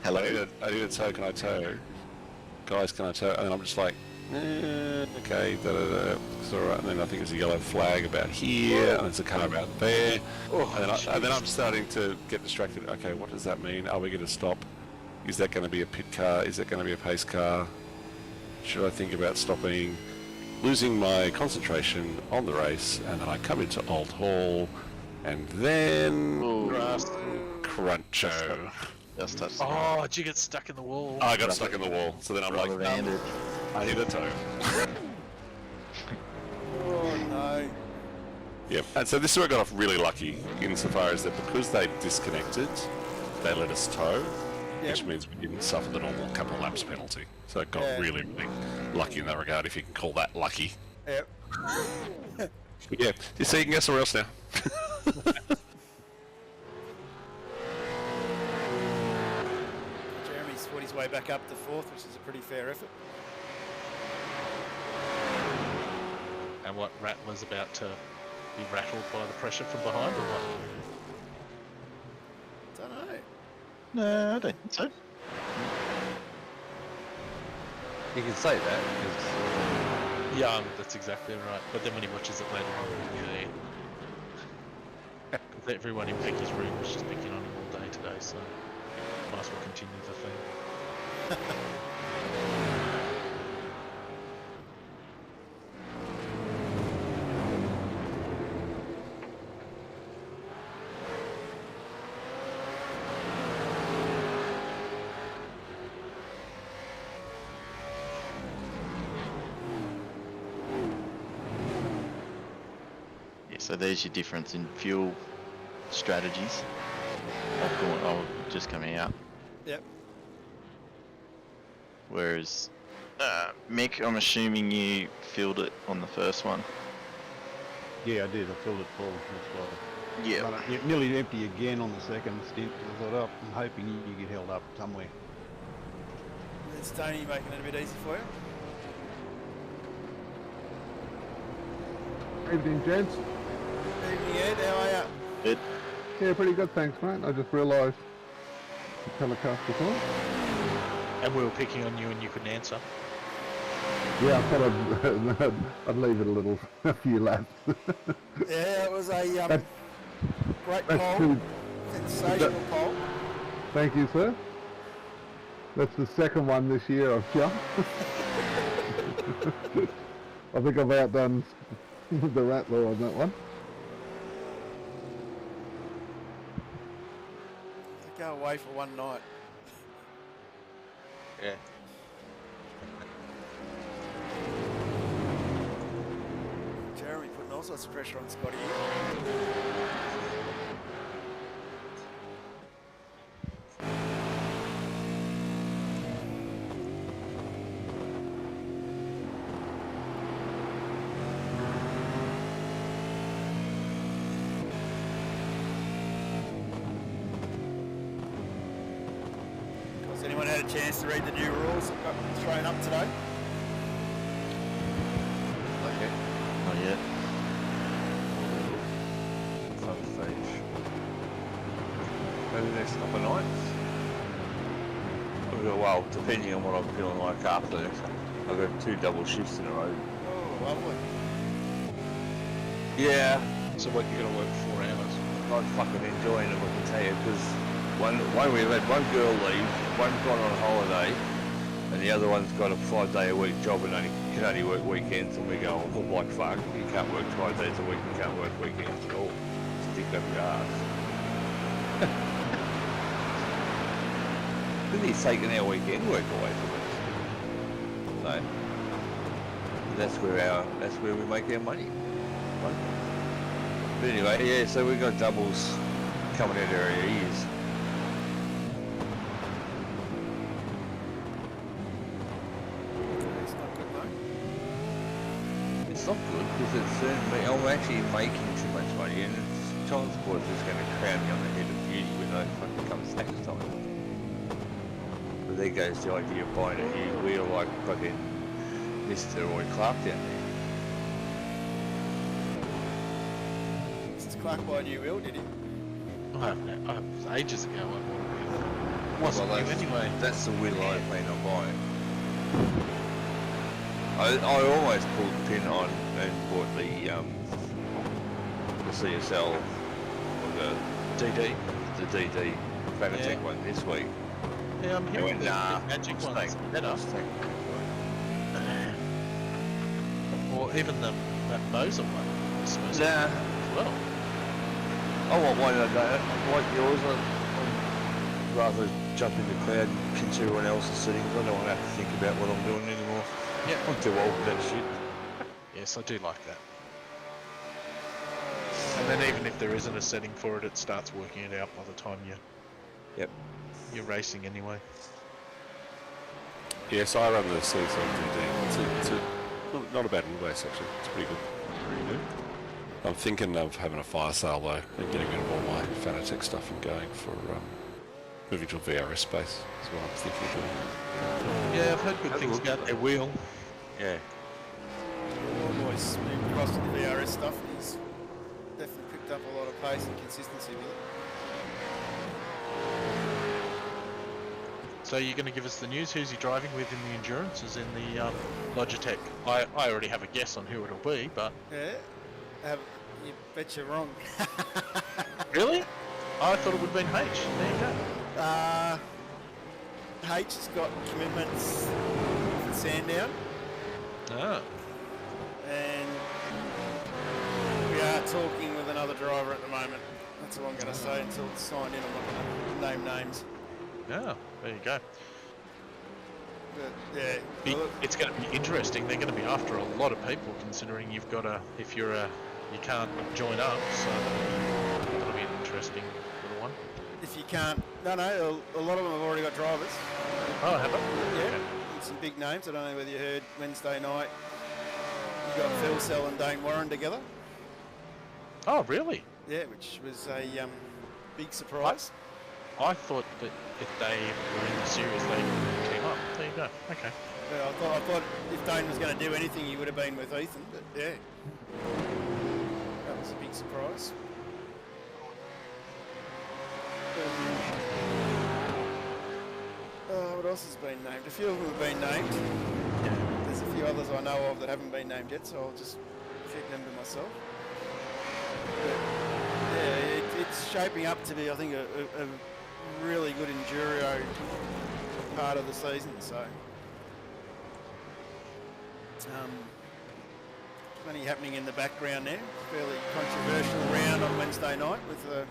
B: Hello.
C: I need a tow. Can I tow? Guys, can I tow? And I'm just like, okay, it's all right. And then I think there's a yellow flag about here, and there's a car about there. And then I'm starting to get distracted. Okay, what does that mean? Are we going to stop? Is that going to be a pit car? Is that going to be a pace car? Should I think about stopping? Losing my concentration on the race, and then I come into Old Hall, and then cruncho.
B: Just touched.
G: Oh, did you get stuck in the wall?
C: I got stuck in the wall, so then I'm like,
B: Rubber-banded.
C: I need a tow.
A: Oh no.
C: Yep, and so this is where I got off really lucky, insofar as that because they disconnected, they let us tow, which means we didn't suffer the normal couple of laps penalty. So it got really, really lucky in that regard, if you can call that lucky.
A: Yep.
C: But yeah, so you can go somewhere else now.
A: Jeremy's fought his way back up to 4th, which is a pretty fair effort.
G: And what, Rattler's about to be rattled by the pressure from behind, or what?
A: Don't know.
B: No, I don't think so.
D: You can say that because
G: Yeah, that's exactly right. But then when he watches it later on, because everyone in Pecky's room was just picking on him all day today, so might as well continue the theme.
B: So there's your difference in fuel strategies. Just coming out.
A: Yep.
B: Whereas Mick, I'm assuming you filled it on the first one.
E: Yeah, I did. I filled it full. That's why.
B: Yeah.
E: But it nearly empty again on the second stint. I thought, I'm hoping you get held up somewhere.
A: It's Tony making it a bit easy for you.
I: Evening, gents.
A: Evening, Ed. How are you?
B: Good.
I: Yeah, pretty good, thanks, mate. I just realised the telecast was on.
G: And we were picking on you and you couldn't answer.
I: Yeah, I thought I'd leave it a few laps.
A: Yeah, it was a great
I: That's
A: poll.
I: too,
A: Sensational poll.
I: thank you, sir. That's the second one this year I've jumped. I think I've outdone the Rattler on that one.
A: Go away for one night.
D: yeah.
A: Jeremy putting all sorts of pressure on Scotty. Anyone had a chance to read the new rules that got thrown up today?
D: Okay.
B: Not yet.
D: Some stage. Maybe next couple of nights. Well, depending on what I'm feeling like after this. I've got 2 double shifts in a row.
A: Oh, lovely.
D: Yeah,
G: So what, you're going to work 4 hours?
D: not fucking enjoying it, I can tell you, because one we've had one girl leave, one's gone on holiday, and the other one's got a 5-day-a-week job and can only work weekends, and we go, oh, like fuck, you can't work 5 days a week, you can't work weekends at all. Stick up your ass. Then he's taking our weekend work away from us. So that's where we make our money. Right? But anyway, yeah, so we've got doubles coming out of our ears.
A: It's not good, mate.
D: It's not good because I'm actually making too much money, and it's child support is just going to crown me on the head of beauty when I fucking come tax time. But there goes the idea of buying a new wheel like fucking Mr. Roy Clark down there.
A: Mr. Clark bought a new wheel, did he?
G: I was ages ago. I bought a wheel. Wasn't
D: Well,
G: new anyway.
D: That's the wheel I plan on buying. I almost pulled the pin on and bought the CSL or the
G: DD.
D: DD Fanatec
G: Yeah.
D: one this week.
G: Yeah, I'm
D: I
G: hearing
D: went,
G: the
D: nah,
G: magic
D: Mustang.
G: one's better.
D: Mustang.
G: Or even that Moser one is supposed to be
D: Nah,
G: as well.
D: I want one of that. Like yours, I'd rather jump in the cloud and pinch everyone else's settings. I don't want to have to think about what I'm doing anymore.
G: Yeah.
D: I'm too old for that shit.
G: Yes, I do like that. And then even if there isn't a setting for it, it starts working it out by the time you're racing anyway.
C: Yeah, so I run the C7 It's not a bad wheelbase actually. It's pretty good. I'm thinking of having a fire sale though and getting rid of all my Fanatec stuff and going for moving to a VRS space. That's what I'm thinking of doing.
G: Yeah, I've heard good things about their wheel.
D: Yeah.
A: Well, boys moved across to the VRS stuff. He's definitely picked up a lot of pace and consistency with it.
G: So you're going to give us the news? Who's he driving with in the endurance? Is in the Logitech. I already have a guess on who it'll be, but
A: Yeah. You bet you're wrong.
G: really, I thought it would have been H. There you go.
A: H has got commitments for Sandown,
G: Ah,
A: and we are talking with another driver at the moment. That's all I'm going to say until it's signed in. I'm not going to name names.
G: yeah. There you go.
A: But yeah, look,
G: It's going to be interesting. They're going to be after a lot of people, considering you've got you can't join up. So that'll be an interesting little one.
A: if you can't, no, a lot of them have already got drivers.
G: Oh, have it?
A: Yeah,
G: Okay.
A: and some big names. I don't know whether you heard Wednesday night. You got Phil Sell and Dane Warren together.
G: Oh, really?
A: Yeah, which was a big surprise.
G: I thought that if they were in the series, they would team up. There you go. Okay.
A: Yeah, I thought if Dane was going to do anything, he would have been with Ethan. But yeah, that was a big surprise. What else has been named? A few of them have been named. There's a few others I know of that haven't been named yet, so I'll just keep them to myself. But yeah, it's shaping up to be, I think, a really good enduro part of the season. So plenty happening in the background there. Fairly controversial round on Wednesday night with a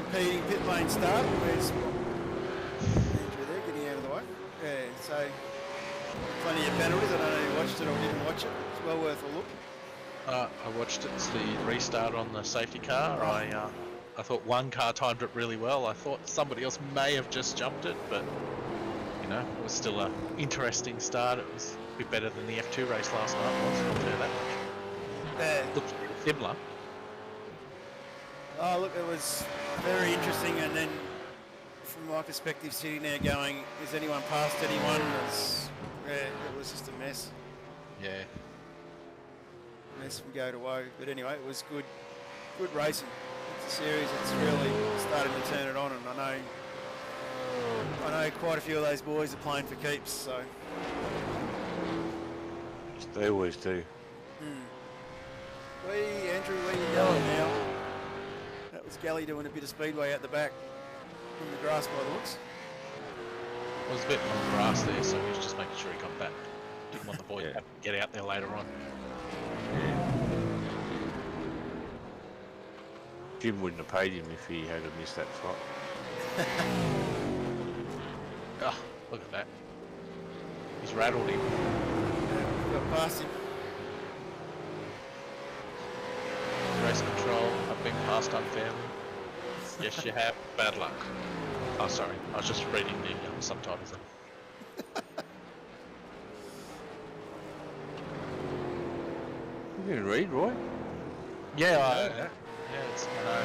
A: competing pit lane start. Where's Andrew there getting out of the way? Yeah, so plenty of penalties. I don't know if you watched it or didn't watch it. It's well worth a look.
G: I watched it. It's the restart on the safety car.
A: Right.
G: I thought one car timed it really well. I thought somebody else may have just jumped it, but you know, it was still an interesting start. It was a bit better than the F2 race last night was. I'll tell you that much. Looks similar.
A: Oh, look, it was very interesting, and then from my perspective, sitting there going, is anyone past anyone? It was just a mess.
G: Yeah.
A: Mess from go to woe. But anyway, it was good racing. It's a series that's really starting to turn it on, and I know quite a few of those boys are playing for keeps, so.
D: They always do.
A: Andrew, where you going now? That was Gally doing a bit of speedway out the back in the grass by the looks.
G: It was a bit on the grass there, so he was just making sure he got back. Didn't want the boy to get out there later on.
D: Jim wouldn't have paid him if he had missed that slot.
G: Oh, look at that. He's rattled him.
A: Got past him.
G: Race control, I've been passed unfairly. Yes, you have. Bad luck. Oh, sorry. I was just reading the subtitles there.
D: You can read, Roy?
G: Yeah, it's, I know.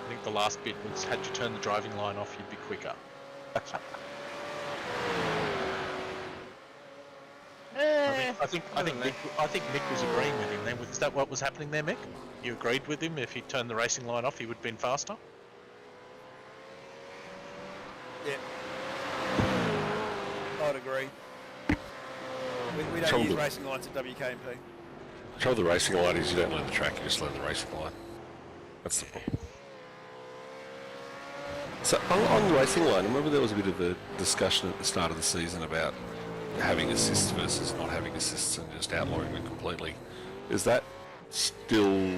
G: I think the last bit was, had you turn the driving line off, you'd be quicker. I think Mick was agreeing with him then. Was that what was happening there, Mick? You agreed with him? If he turned the racing line off, he would have been faster?
A: Yeah. I'd agree. We don't use racing lines at WK&P.
C: The trouble with the racing line is you don't learn the track, you just learn the racing line. That's the problem. So on the racing line, I remember there was a bit of a discussion at the start of the season about having assists versus not having assists and just outlawing them completely. Is that still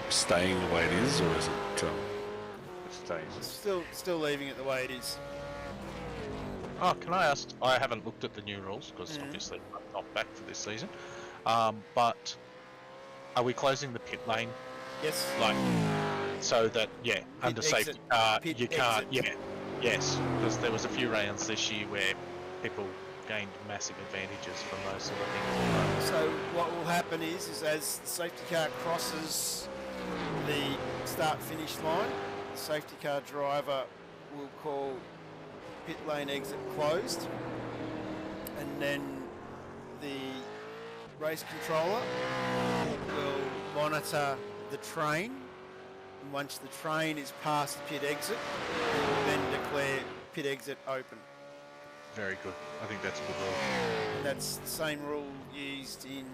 C: staying the way it is, or is it?
D: It stays.
A: Still leaving it the way it is.
G: Oh, can I ask? I haven't looked at the new rules because obviously I'm not back for this season. But are we closing the pit lane?
A: Yes.
G: Like, so that under safety car you can't.
A: Exit.
G: Yes, because there was a few rounds this year where people gained massive advantages from those sort of things.
A: So what will happen is as the safety car crosses the start-finish line, the safety car driver will call pit lane exit closed, and then the race controller will monitor the train, and once the train is past pit exit, it will then declare pit exit open.
G: Very good. I think that's a good rule.
A: That's the same rule used in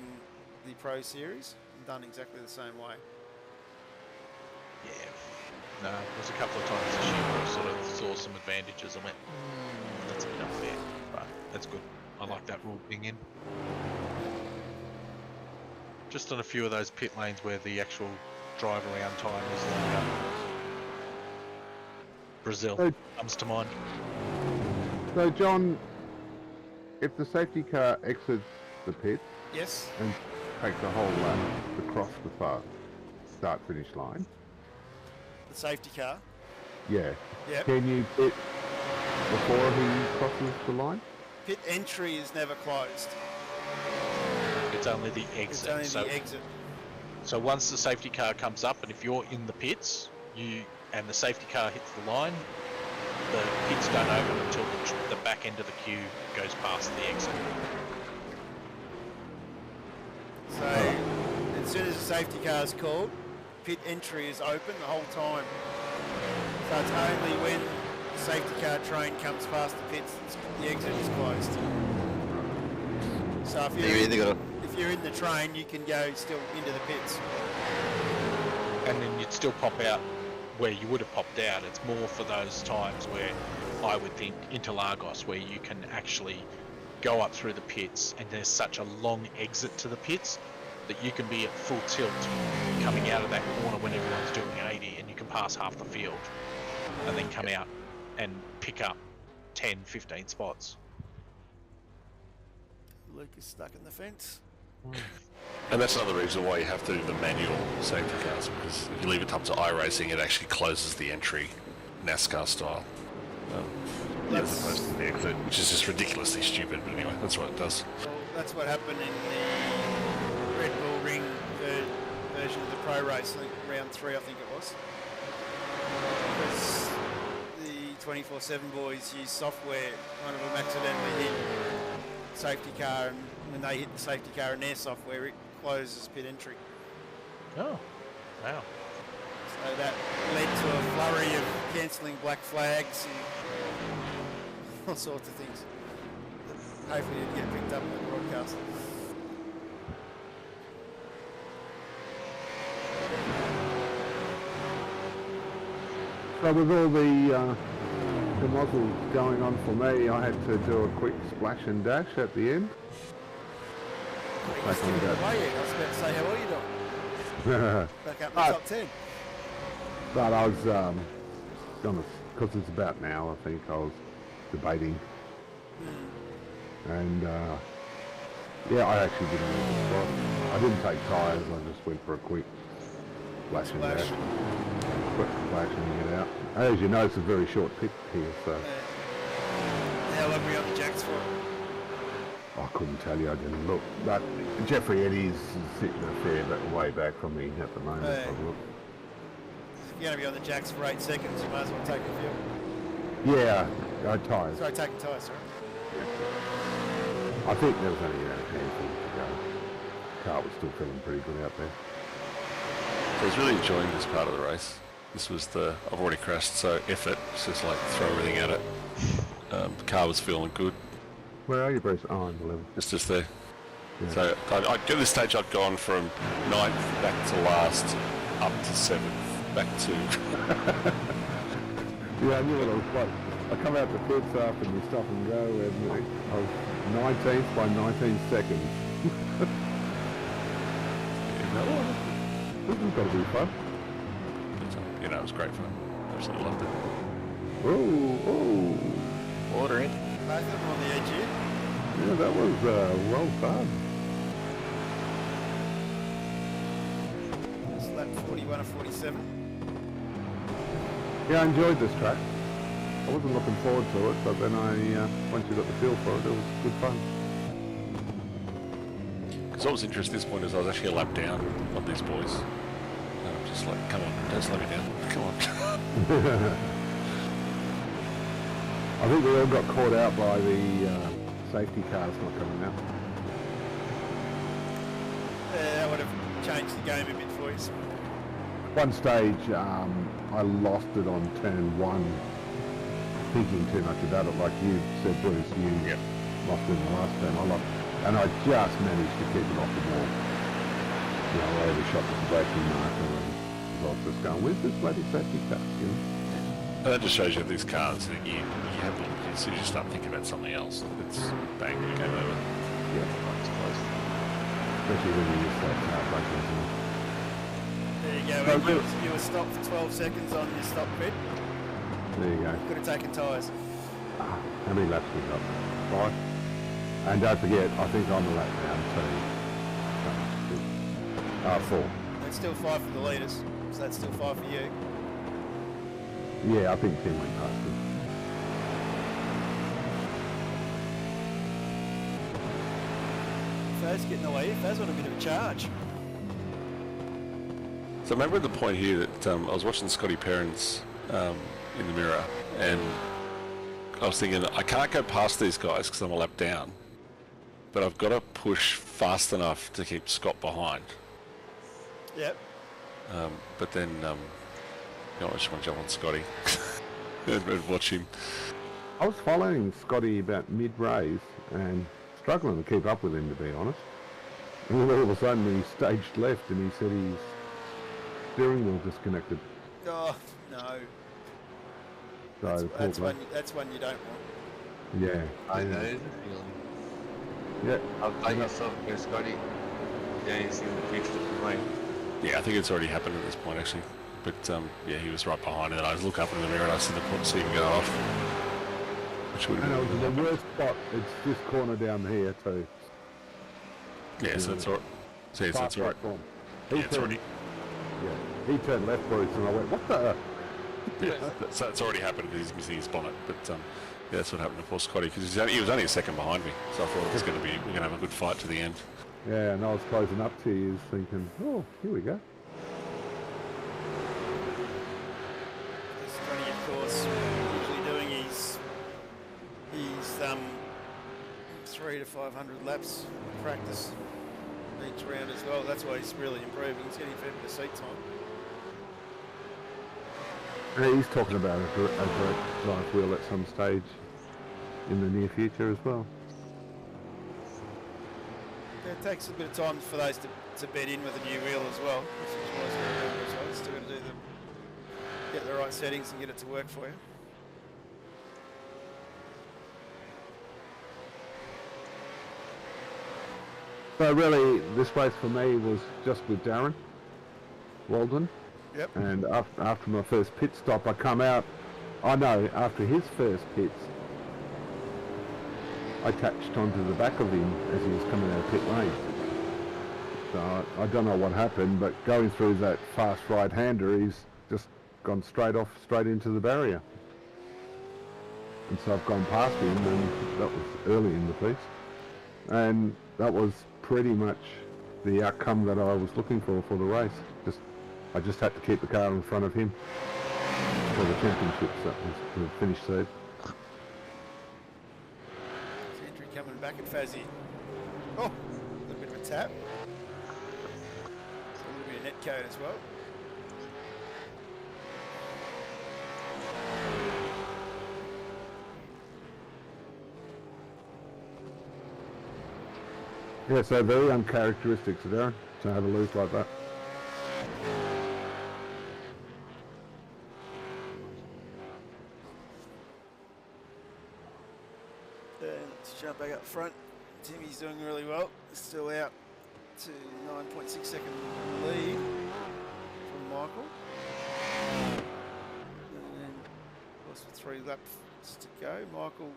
A: the Pro Series, and done exactly the same way.
G: Yeah. No, there was a couple of times this year where I sort of saw some advantages and went, that's a bit unfair, but that's good. I like that rule being in. Just on a few of those pit lanes where the actual drive around time is like Brazil comes to mind.
I: So, John, if the safety car exits the pits
A: Yes.
I: and takes a whole lap across the start-finish line,
A: The safety car.
I: yeah,
A: Yep.
I: can you pit before he crosses the line?
A: Pit entry is never closed.
G: It's only the exit.
A: It's only the exit.
G: So once the safety car comes up, and if you're in the pits, and the safety car hits the line, the pits don't open until the back end of the queue goes past the exit.
A: So as soon as the safety car is called, pit entry is open the whole time. So it's only when the safety car train comes past the pits the exit is closed. So if you're in the train, you can go still into the pits.
G: And then you'd still pop out where you would have popped out. It's more for those times where I would think Interlagos, where you can actually go up through the pits and there's such a long exit to the pits that you can be at full tilt coming out of that corner when everyone's doing 80 and you can pass half the field and then come out and pick up 10, 15 spots.
A: Luke is stuck in the fence.
C: And that's another reason why you have to do the manual safety cars, because if you leave it up to iRacing, it actually closes the entry NASCAR style. As opposed to the exit, which is just ridiculously stupid, but anyway, that's what it does.
A: Well, that's what happened in the Red Bull Ring version of the Pro Race, I think round 3 I think it was. Because the 24/7 boys use software. One of them accidentally hit safety car, and when they hit the safety car in their software, it closes pit entry.
G: Oh, wow.
A: So that led to a flurry of cancelling black flags and all sorts of things. Hopefully it'll get picked up on the broadcast.
I: So with all the nozzles going on for me, I had to do a quick splash and dash at the end.
A: You must give it away. I was about to say, how are you doing? Back up in the top 10.
I: But I was gonna, because it's about now, I think I was debating. And yeah, I actually didn't move the spot. I didn't take tyres, I just went for a quick splash and dash. Quick splash and get out. As you know, it's a very short pit here, so.
A: How long were you on the jacks for?
I: I couldn't tell you, I didn't look. But Jeffrey Eddie's sitting a fair bit way back from me at the moment. I've looked.
A: If you're going to be on the jacks for 8 seconds, you might as well take a few.
I: Yeah, tyres.
A: Sorry, taking tyres, sorry.
I: I think there was only a handful to go. Car was still feeling pretty good out there.
C: I was really enjoying this part of the race. This was the, I've already crashed, so effort. It's just like throw everything at it. The car was feeling good.
I: Where are you, Bruce? Oh, I'm 11.
C: It's just there.
I: Yeah.
C: So at this stage I'd gone from 9th back to last, up to 7th, back to...
I: Yeah, I knew what I was like. I come out the pits after my stop and go, and I was 19th by 19 seconds. This has got to be fun.
C: But, you know, it was great fun. Absolutely loved it.
I: Oh.
G: Order in.
A: Both of them on the edge here.
I: Yeah, that was well done.
A: It's lap 41 or 47.
I: Yeah, I enjoyed this track. I wasn't looking forward to it, but then once you got the feel for it, it was good fun.
C: Because what was interesting at this point is I was actually a lap down on these boys. And I'm just like, come on, don't slow me down. Come on.
I: I think we all got caught out by the safety cars not coming out.
A: That would have changed the game a bit for you.
I: One stage, I lost it on turn 1, thinking too much about it. Like you said, Bruce, you lost it in the last turn. I lost, and I just managed to keep it off the wall. You know, I overshot the braking marker, and I was just going, "Where's this bloody safety car?" You know?
C: And that just shows you these cars that you have to, as soon as you start thinking about something else, it's bang, game over.
I: Yeah,
C: It's close.
I: especially when you use that car braking.
A: There you go.
I: Oh,
A: You,
I: good.
A: you were stopped for 12 seconds on your stop grid.
I: There you go.
A: Could have taken tyres.
I: How many laps we got? 5. And don't forget, I think I'm a lap down too. 4.
A: That's still 5 for the leaders, so that's still 5 for you.
I: Yeah, I think Tim went past him.
A: Faz getting away. Faz on a bit of a charge.
C: So I remember the point here that I was watching Scotty Perrins in the mirror, and I was thinking, I can't go past these guys because I'm a lap down, but I've got to push fast enough to keep Scott behind.
A: Yep.
C: But then, I just want to jump on Scotty and watch him.
I: I was following Scotty about mid-race and struggling to keep up with him, to be honest. And then all of a sudden he staged left and he said his steering wheel disconnected.
A: Oh, no.
I: So
A: That's one you don't want.
I: yeah.
D: I know the feeling.
I: Yeah.
D: I'll play yourself with Scotty. Yeah, you see the fixed it for me.
C: Yeah, I think it's already happened at this point, actually. But yeah, he was right behind, and then I look up in the mirror and I see him go off. Which would have
I: And it
C: been
I: was in the worst spot. It's this corner down here too.
C: yeah, so it's all right. So it's all right.
I: Platform. He
C: Yeah, it's
I: turned,
C: already.
I: yeah, he turned left, Bruce, and I went, what the?
C: Yeah, so it's already happened because he's missing his bonnet. But yeah, that's what happened to poor Scotty because he was only a second behind me, so I thought it was going to be we're going to have a good fight to the end.
I: Yeah, and I was closing up to you, thinking, oh, here we go.
A: Scotty, of course, usually doing 300 to 500 laps practice each round as well. That's why he's really improving. He's getting a fair bit of seat time.
I: And he's talking about a direct drive wheel at some stage in the near future as well.
A: Yeah, it takes a bit of time for those to bed in with a new wheel as well. Which is why it's very good as well. It's still got to get the right settings and get it to work for you.
I: So really, this race for me was just with Darren Walden.
A: Yep.
I: And after my first pit stop, I come out. I know, after his first pits, I touched onto the back of him as he was coming out of pit lane. So I don't know what happened, but going through that fast right-hander, he's just gone straight into the barrier. And so I've gone past him, and that was early in the piece. And that was pretty much the outcome that I was looking for the race. I just had to keep the car in front of him for the championships. That was the finish third.
A: Entry coming back at Fazzy. Oh, a little bit of a tap. A little bit of net code as well.
I: Yeah, so very uncharacteristic to Darren to have a lose like that.
A: Let's jump back up front. Timmy's doing really well. Still out to 9.6 second lead from Michael. And then, of course, with 3 laps to go, Michael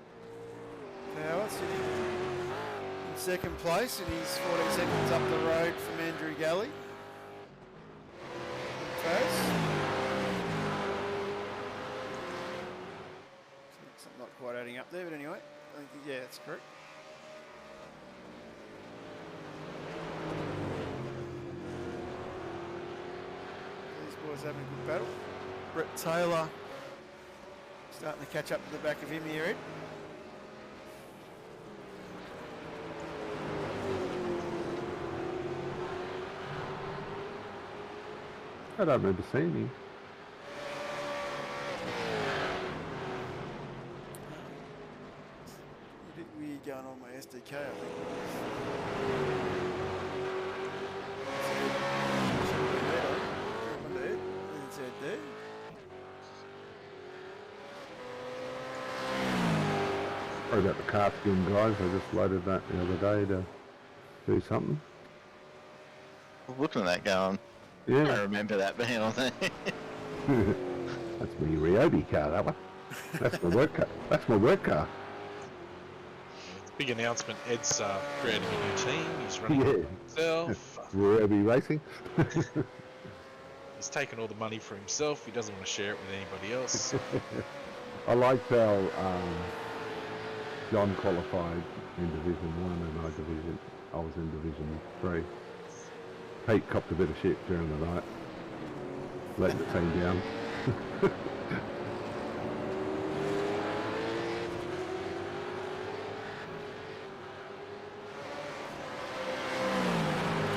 A: Power sitting in second place, and he's 14 seconds up the road from Andrew Galley. Something not quite adding up there, but anyway, I think, yeah, that's correct. These boys having a good battle. Brett Taylor starting to catch up to the back of him here, Ed.
I: I don't remember seeing him.
A: A bit weird going on my SDK, I think.
I: Sorry about the car skin, guys. I just loaded that the other day to do something.
B: Looking at that going, I
I: Yeah,
B: remember that being on there.
I: that's my Ryobi car, that one. That's my work car. That's my work car.
G: Big announcement, Ed's creating a new team, he's running
I: Yeah.
G: it himself,
I: Ryobi Racing.
G: he's taken all the money for himself, he doesn't want to share it with anybody else.
I: I liked how John qualified in Division 1 and I was in Division 3. Pete copped a bit of shit during the night, letting the team down.
A: Of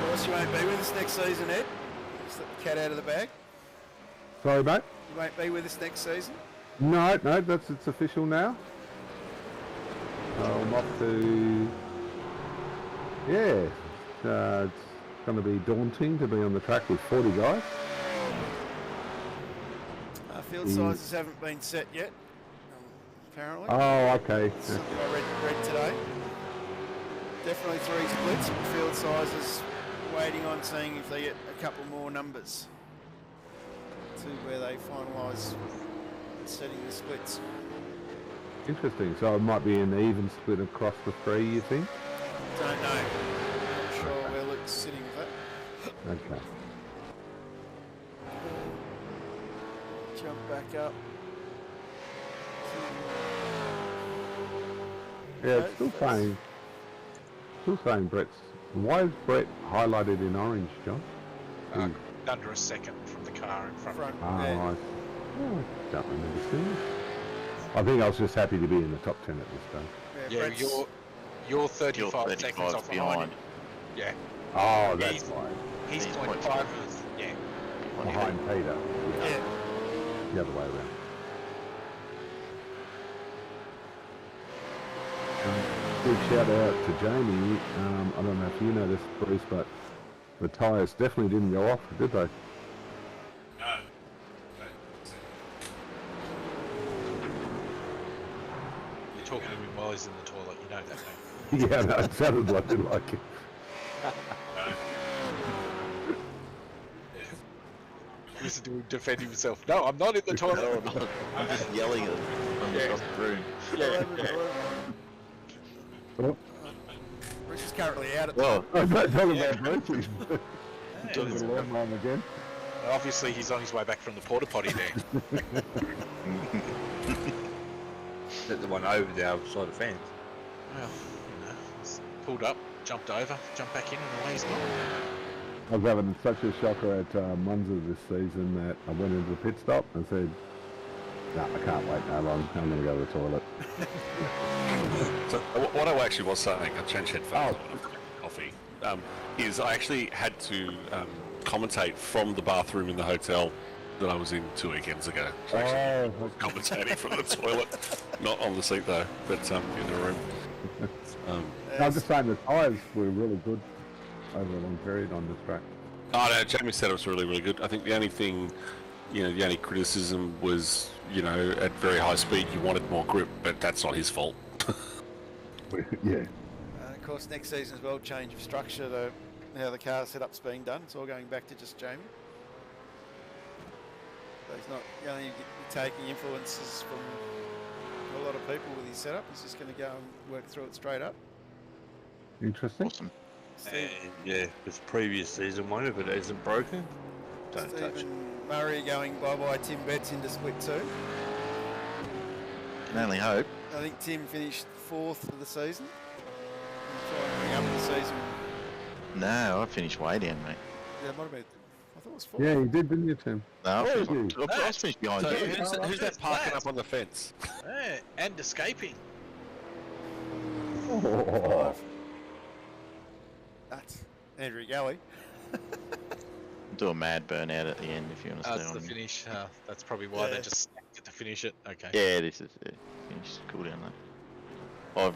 A: course, you won't be with us next season, Ed. Just let the cat out of the bag.
I: Sorry, mate?
A: You won't be with us next season.
I: No, it's official now. So I'm off to... Yeah, it's going to be daunting to be on the track with 40 guys.
A: Field sizes haven't been set yet, apparently.
I: Oh, okay.
A: Something I read today. Definitely 3 splits. Field sizes waiting on seeing if they get a couple more numbers to where they finalise setting the splits.
I: Interesting. So it might be an even split across the 3, you think?
A: Don't know. Not sure where Luke's sitting with that.
I: Okay.
A: Jump back up.
I: Yeah, it's still saying Brett's... Why is Brett highlighted in orange, John?
G: Under a second from the car in front of him.
I: Oh,
A: yeah.
I: I don't remember seeing it. I think I was just happy to be in the top 10 at this stage.
A: Yeah,
G: Yeah, You're
B: You're
G: 35 seconds
B: 35
G: off
B: behind.
G: Yeah.
I: Oh, that's
G: He's-
I: right.
G: He's
B: He's
G: 0.5. Yeah.
I: Behind Peter.
A: Yeah.
I: The other way around. Big shout out to Jamie. I don't know if you know this, Bruce, but the tyres definitely didn't go off, did they?
C: No.
G: You're talking to him while he's in the toilet. You know that, don't you?
I: Yeah, no, it sounded like it.
G: Listen to him defend himself. No, I'm not in the toilet.
B: No, I'm not. I'm just yelling at him from across the room.
I: Oh,
A: Bruce is currently out at the
B: Well,
I: I'm not talking
G: Yeah.
I: about Bruce. Talking to Lord Mom again.
G: Obviously, he's on his way back from the porta potty there.
D: That's the one over the other side of the fence.
G: Well, he's pulled up, jumped over, jumped back in, and away he's gone.
I: I was having such a shocker at Munza this season that I went into the pit stop and said, "No, I can't wait no long. I'm going to go to the toilet."
C: So what I actually was saying, I changed headphones coffee, is I actually had to commentate from the bathroom in the hotel that I was in 2 weekends ago. So actually commentating from the toilet, not on the seat though, but in the room.
I: I was just saying the tyres were really good over a long period on this track.
C: Oh no, Jamie said it was really, really good. I think the only thing, the only criticism was, at very high speed you wanted more grip, but that's not his fault.
I: Yeah.
A: And of course, next season as well, change of structure, how the car setup's being done. It's all going back to just Jamie. So he's not going to be taking influences from a lot of people with his setup. He's just going to go and work through it straight up.
I: Interesting.
B: awesome.
A: Steve,
D: Yeah, this previous season one, if it isn't broken, don't touch it.
A: Stephen Murray going bye-bye Tim Betts into split 2.
B: Can only hope.
A: I think Tim finished 4th for the season. Try and bring up the season.
B: No, I finished way down, mate.
A: Yeah, it might have been. I thought it was 4th.
I: Yeah, you did, didn't you, Tim?
B: No, I
I: Where
B: finished,
I: is
B: I finished behind
C: So
B: you.
C: who's that parking up on the fence?
G: Yeah, and escaping.
I: Oh,
A: That's Andrew Galley.
B: Do a mad burnout at the end if you want to stay
G: That's
B: on.
G: the finish. That's probably why
A: Yeah.
G: they just snapped it to finish it. Okay.
B: Yeah, this is it. Finish. Cool down there.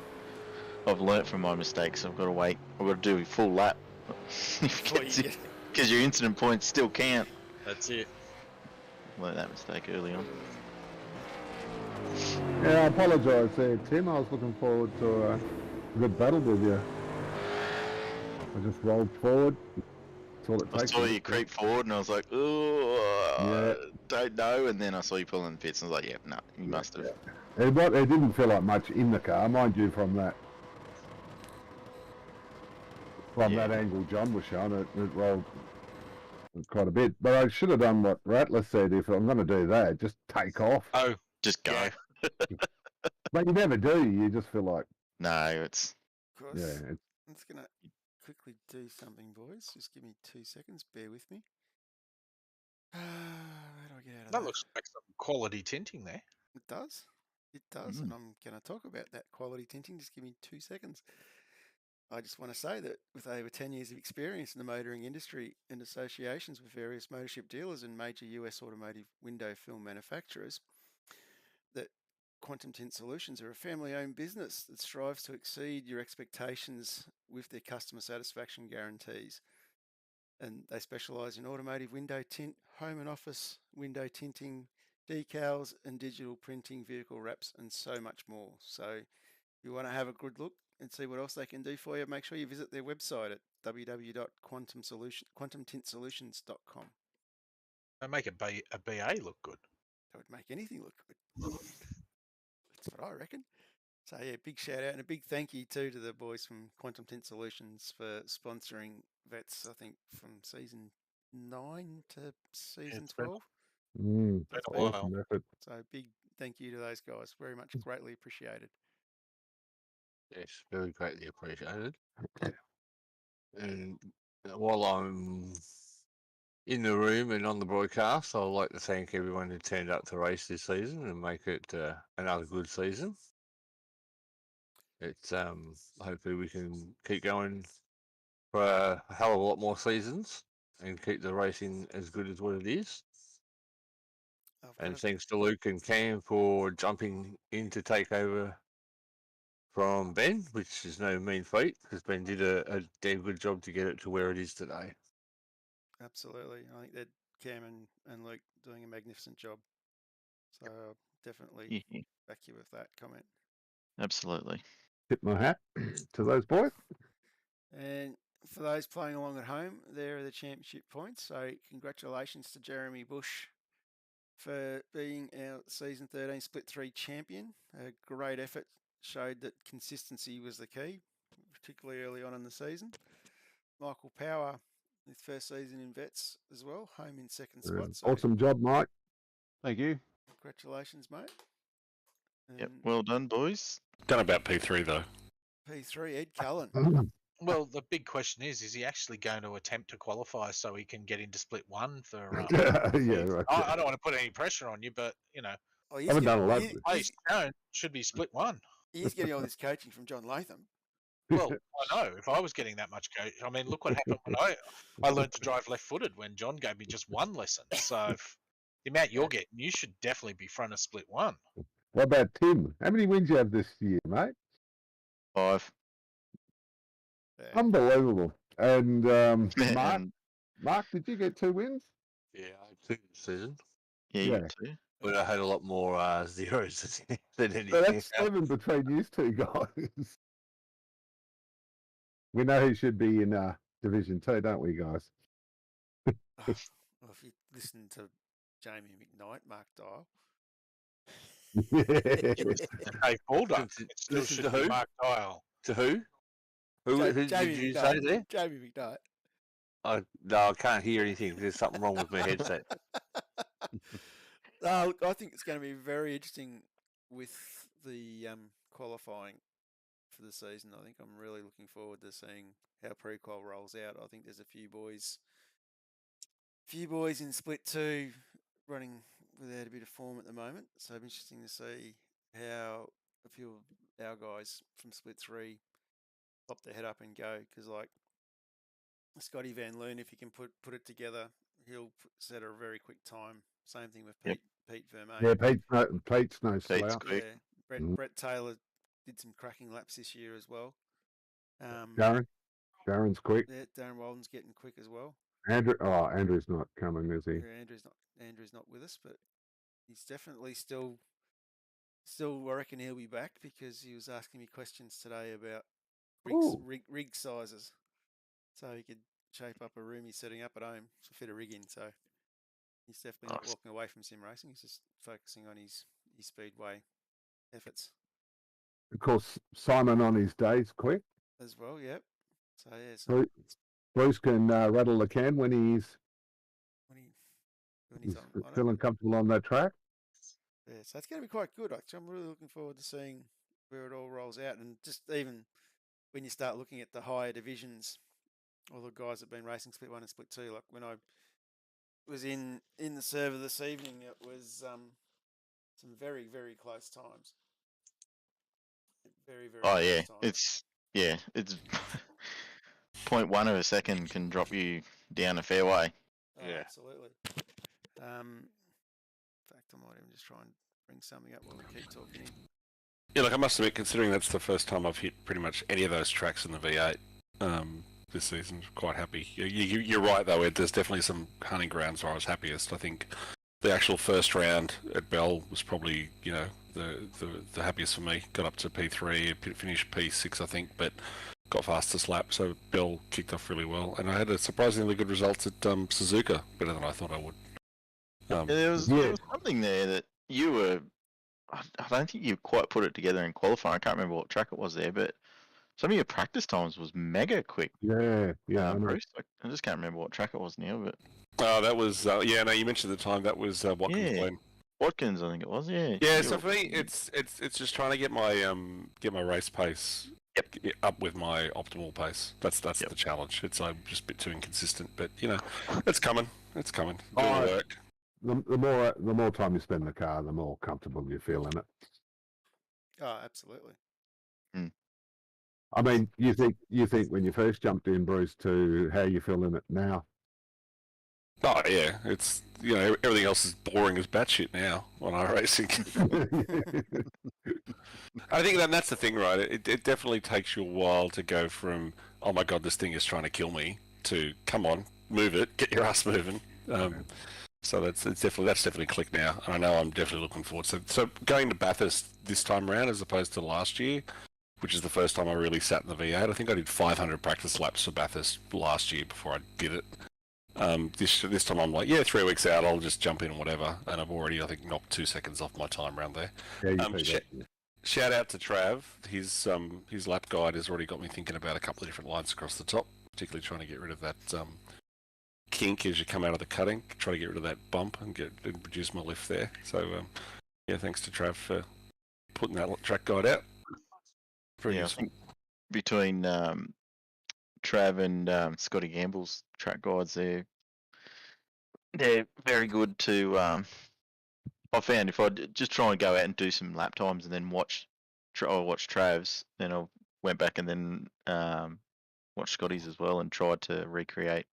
B: I've learnt from my mistakes. I've got to wait. I've got to do a full lap.
A: Before you get-
B: Because your incident points still count.
G: That's it.
B: Learned that mistake early on.
I: yeah, I apologise there, Tim. I was looking forward to a good battle with you. I just rolled forward. That's all it
B: I
I: takes.
B: saw you creep forward and I was like, oh,
I: Yeah.
B: don't know. And then I saw you pulling the pits and I was like, yeah, no, you must have.
I: It didn't feel like much in the car, mind you, from that
B: Yeah.
I: angle John was showing. It rolled quite a bit. But I should have done what Rattler said. If I'm going to do that, just take off.
G: Oh,
B: Just go.
G: Yeah.
I: But you never do. You just feel like,
B: No, it's
A: Of course.
I: yeah, it's
A: I'm just going to quickly do something, boys. Just give me 2 seconds. Bear with me. Where do I get out of that?
G: that looks like some quality tinting there.
A: It does. It does. And I'm going to talk about that quality tinting. Just give me 2 seconds. I just want to say that with over 10 years of experience in the motoring industry and associations with various motorship dealers and major US automotive window film manufacturers, that Quantum Tint Solutions are a family-owned business that strives to exceed your expectations with their customer satisfaction guarantees. And they specialise in automotive window tint, home and office window tinting, decals and digital printing, vehicle wraps, and so much more. So if you want to have a good look and see what else they can do for you, make sure you visit their website at www.quantumtintsolutions.com.
G: They make a BA look good.
A: That would make anything look good. That's what I reckon. So yeah, big shout out and a big thank you too to the boys from Quantum Tint Solutions for sponsoring vets, I think from season 9 to season
G: it's been-
A: 12.
I: been
A: That's
G: a
A: been-
G: while.
I: effort.
A: So big thank you to those guys. Very much greatly appreciated.
D: Yes, very greatly appreciated. And while I'm in the room and on the broadcast, I'd like to thank everyone who turned up to race this season and make it another good season. It's hopefully we can keep going for a hell of a lot more seasons and keep the racing as good as what it is.
A: I've
D: And
A: got
D: thanks to Luke and Cam for jumping in to take over from Ben, which is no mean feat, because Ben did a damn good job to get it to where it is today.
A: absolutely. I think that Cam and Luke doing a magnificent job. So I'll definitely back you with that comment.
B: Absolutely.
I: Tip my hat to those boys.
A: And for those playing along at home, there are the championship points. So congratulations to Jeremy Bush for being our season 13 split 3 champion. A great effort, showed that consistency was the key, particularly early on in the season. Michael Power, his first season in Vets as well, home in second spot. So
I: Awesome job, Mike.
E: Thank you.
A: congratulations, mate.
B: Yep.
A: And
B: Well done, boys.
C: Done about P3 though.
A: P3, Ed Cullen.
G: Well, the big question is he actually going to attempt to qualify so he can get into split 1 for?
I: Yeah, right.
G: I don't want to put any pressure on you, but you know,
A: Oh,
I: I haven't done a lot.
G: place shown should be split 1.
A: He's getting all this coaching from John Latham.
G: Well, I know. If I was getting that much coach, I mean, look what happened when I learned to drive left-footed when John gave me just one lesson. So the amount you're getting, you should definitely be front of split 1.
I: What about Tim? How many wins you have this year, mate?
B: 5.
A: Yeah.
I: Unbelievable. And Mark,
B: And
I: Mark, did you get 2 wins?
D: Yeah, I had 2 this season,
B: yeah, you got 2.
D: but I had a lot more zeros than anything.
I: So that's 7 between you two guys. We know who should be in Division 2, don't we, guys?
A: Well, if you listen to Jamie McKnight, Mark Dial.
G: Hey, Baldock,
D: Listen
G: it still
D: listen
G: should
D: to
G: be
D: who?
G: Mark Dial.
D: To who? Who did you say there?
A: Jamie McKnight.
D: No, I can't hear anything. There's something wrong with my headset.
A: Look, I think it's going to be very interesting with the qualifying for the season. I think I'm really looking forward to seeing how pre-qual rolls out. I think there's a few boys in split 2 running without a bit of form at the moment. So it'll be interesting to see how a few of our guys from split 3 pop their head up and go. Because like Scotty Van Loon, if he can put it together, he'll set a very quick time. Same thing with Pete Vermain.
I: Yeah, Pete's no
B: Pete's
I: slouch.
B: quick.
A: Yeah, Brett Taylor did some cracking laps this year as well.
I: Darren's quick.
A: Yeah, Darren Walden's getting quick as well.
I: Andrew's not coming, is he?
A: Yeah, Andrew's not with us, but he's definitely still. I reckon he'll be back because he was asking me questions today about rig sizes, so he could shape up a room he's setting up at home to fit a rig in. So he's definitely not walking away from sim racing. He's just focusing on his speedway efforts.
I: Of course, Simon on his days quick.
A: As well, yep. So yeah,
I: Bruce can rattle the can when he's feeling comfortable on that track.
A: Yeah, so it's going to be quite good. Actually, I'm really looking forward to seeing where it all rolls out, and just even when you start looking at the higher divisions, all the guys that have been racing split 1 and split 2. Like when I was in the server this evening, it was some very, very close times. Very, very.
B: Oh
A: close
B: yeah,
A: times.
B: it's 0.1 of a second can drop you down a fairway.
A: Oh,
C: Yeah.
A: absolutely. In fact, I might even just try and bring something up while we keep talking.
C: Yeah, look, I must admit, considering that's the first time I've hit pretty much any of those tracks in the V8 this season, quite happy. You're right, though, Ed. There's definitely some hunting grounds where I was happiest. I think the actual first round at Bell was probably, the happiest for me. Got up to P3, finished P6, I think, but got fastest lap, so Bell kicked off really well. And I had a surprisingly good result at Suzuka, better than I thought I would.
B: There was something there that you were. I don't think you quite put it together in qualifying. I can't remember what track it was there, but some of your practice times was mega quick.
I: Yeah.
B: Bruce, I just can't remember what track it was now, but.
C: That was you mentioned at the time that was Watkins Glen.
B: Watkins, I think it was. Yeah.
C: Yeah. So for me, it's just trying to get my race pace up with my optimal pace. That's the challenge. I'm just a bit too inconsistent, but it's coming. It's coming. Doing the work.
I: The more time you spend in the car, the more comfortable you feel in it.
A: Oh, absolutely.
I: I mean, you think when you first jumped in, Bruce, to how you feeling it now?
C: Oh yeah, it's everything else is boring as batshit now on iRacing. I think that's the thing, right? It definitely takes you a while to go from oh my god, this thing is trying to kill me to come on, move it, get your ass moving. So that's definitely clicked now. I know I'm definitely looking forward. So going to Bathurst this time around as opposed to last year, which is the first time I really sat in the V8. I think I did 500 practice laps for Bathurst last year before I did it. This time I'm like, yeah, 3 weeks out, I'll just jump in and whatever, and I've already, I think, knocked 2 seconds off my time around there.
I: Yeah,
C: Shout out to Trav. His lap guide has already got me thinking about a couple of different lines across the top, particularly trying to get rid of that kink as you come out of the cutting, try to get rid of that bump and reduce my lift there. So yeah, thanks to Trav for putting that track guide out. Very
B: I think between Trav and Scotty Gamble's track guides, they're very good to. I found if I just try and go out and do some lap times and then watch Trav's, then I went back and then watched Scotty's as well and tried to recreate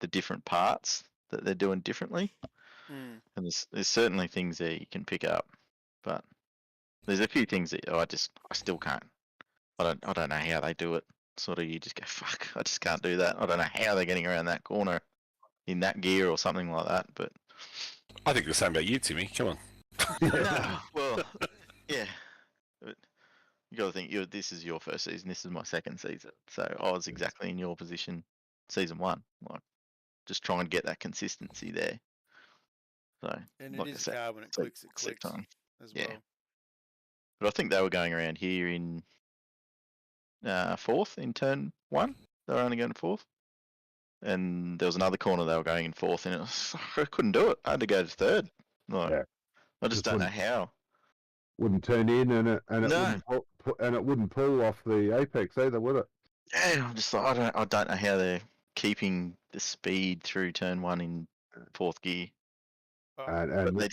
B: the different parts that they're doing differently.
A: Mm.
B: And there's certainly things there you can pick up, but there's a few things that I still can't. I don't know how they do it. Sort of, you just go, fuck, I just can't do that. I don't know how they're getting around that corner in that gear or something like that. But
C: I think the same about you, Timmy. Come on.
B: no, well, yeah. But you got to think, this is your first season. This is my second season. So I was exactly in your position, season 1. Like, just try and get that consistency there. So,
A: And
B: like
A: it
B: I
A: is
B: said,
A: car when it clicks as
B: Yeah.
A: well.
B: But I think they were going around here in 4th in turn 1. They were only going 4th. And there was another corner they were going in 4th, and I couldn't do it. I had to go to 3rd. Like,
I: Yeah.
B: I just don't know how.
I: Wouldn't turn in, and it
B: No.
I: wouldn't pull off the apex either, would it?
B: Yeah, I'm just like, I don't know how they're keeping the speed through turn 1 in 4th gear.
I: And
B: But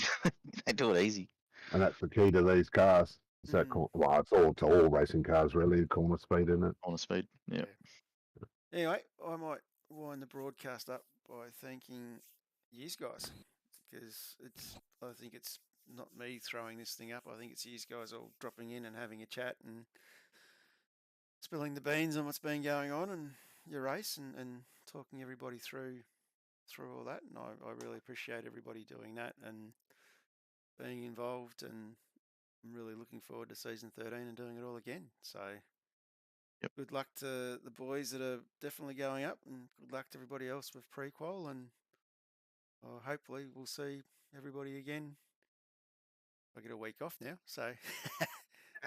B: they do it easy.
I: And that's the key to these cars. It's that well, it's all to all racing cars really, corner speed, isn't it?
B: Corner speed, yeah.
A: Anyway, I might wind the broadcast up by thanking you guys, because I think it's not me throwing this thing up. I think it's you guys all dropping in and having a chat and spilling the beans on what's been going on and your race and talking everybody through all that. And I really appreciate everybody doing that and being involved, and I'm really looking forward to season 13 and doing it all again. So good luck to the boys that are definitely going up, and good luck to everybody else with pre-qual, and hopefully we'll see everybody again. I get a week off now, so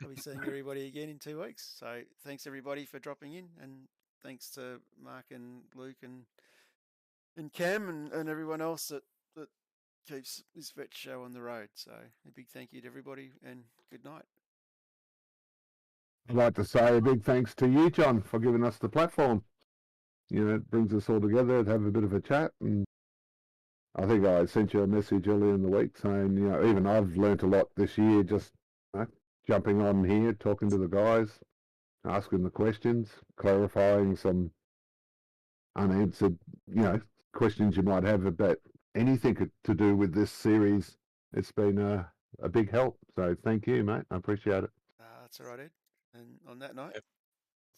A: I'll be seeing everybody again in 2 weeks. So thanks everybody for dropping in, and thanks to Mark and Luke and Cam and everyone else that keeps this vet show on the road. So a big thank you to everybody, and good night.
I: I'd like to say a big thanks to you, John, for giving us the platform. It brings us all together to have a bit of a chat. And I think I sent you a message earlier in the week saying, even I've learnt a lot this year, just jumping on here, talking to the guys, asking the questions, clarifying some unanswered, questions you might have about anything to do with this series. It's been a big help. So thank you, mate. I appreciate it.
A: That's all right, Ed. And on that note,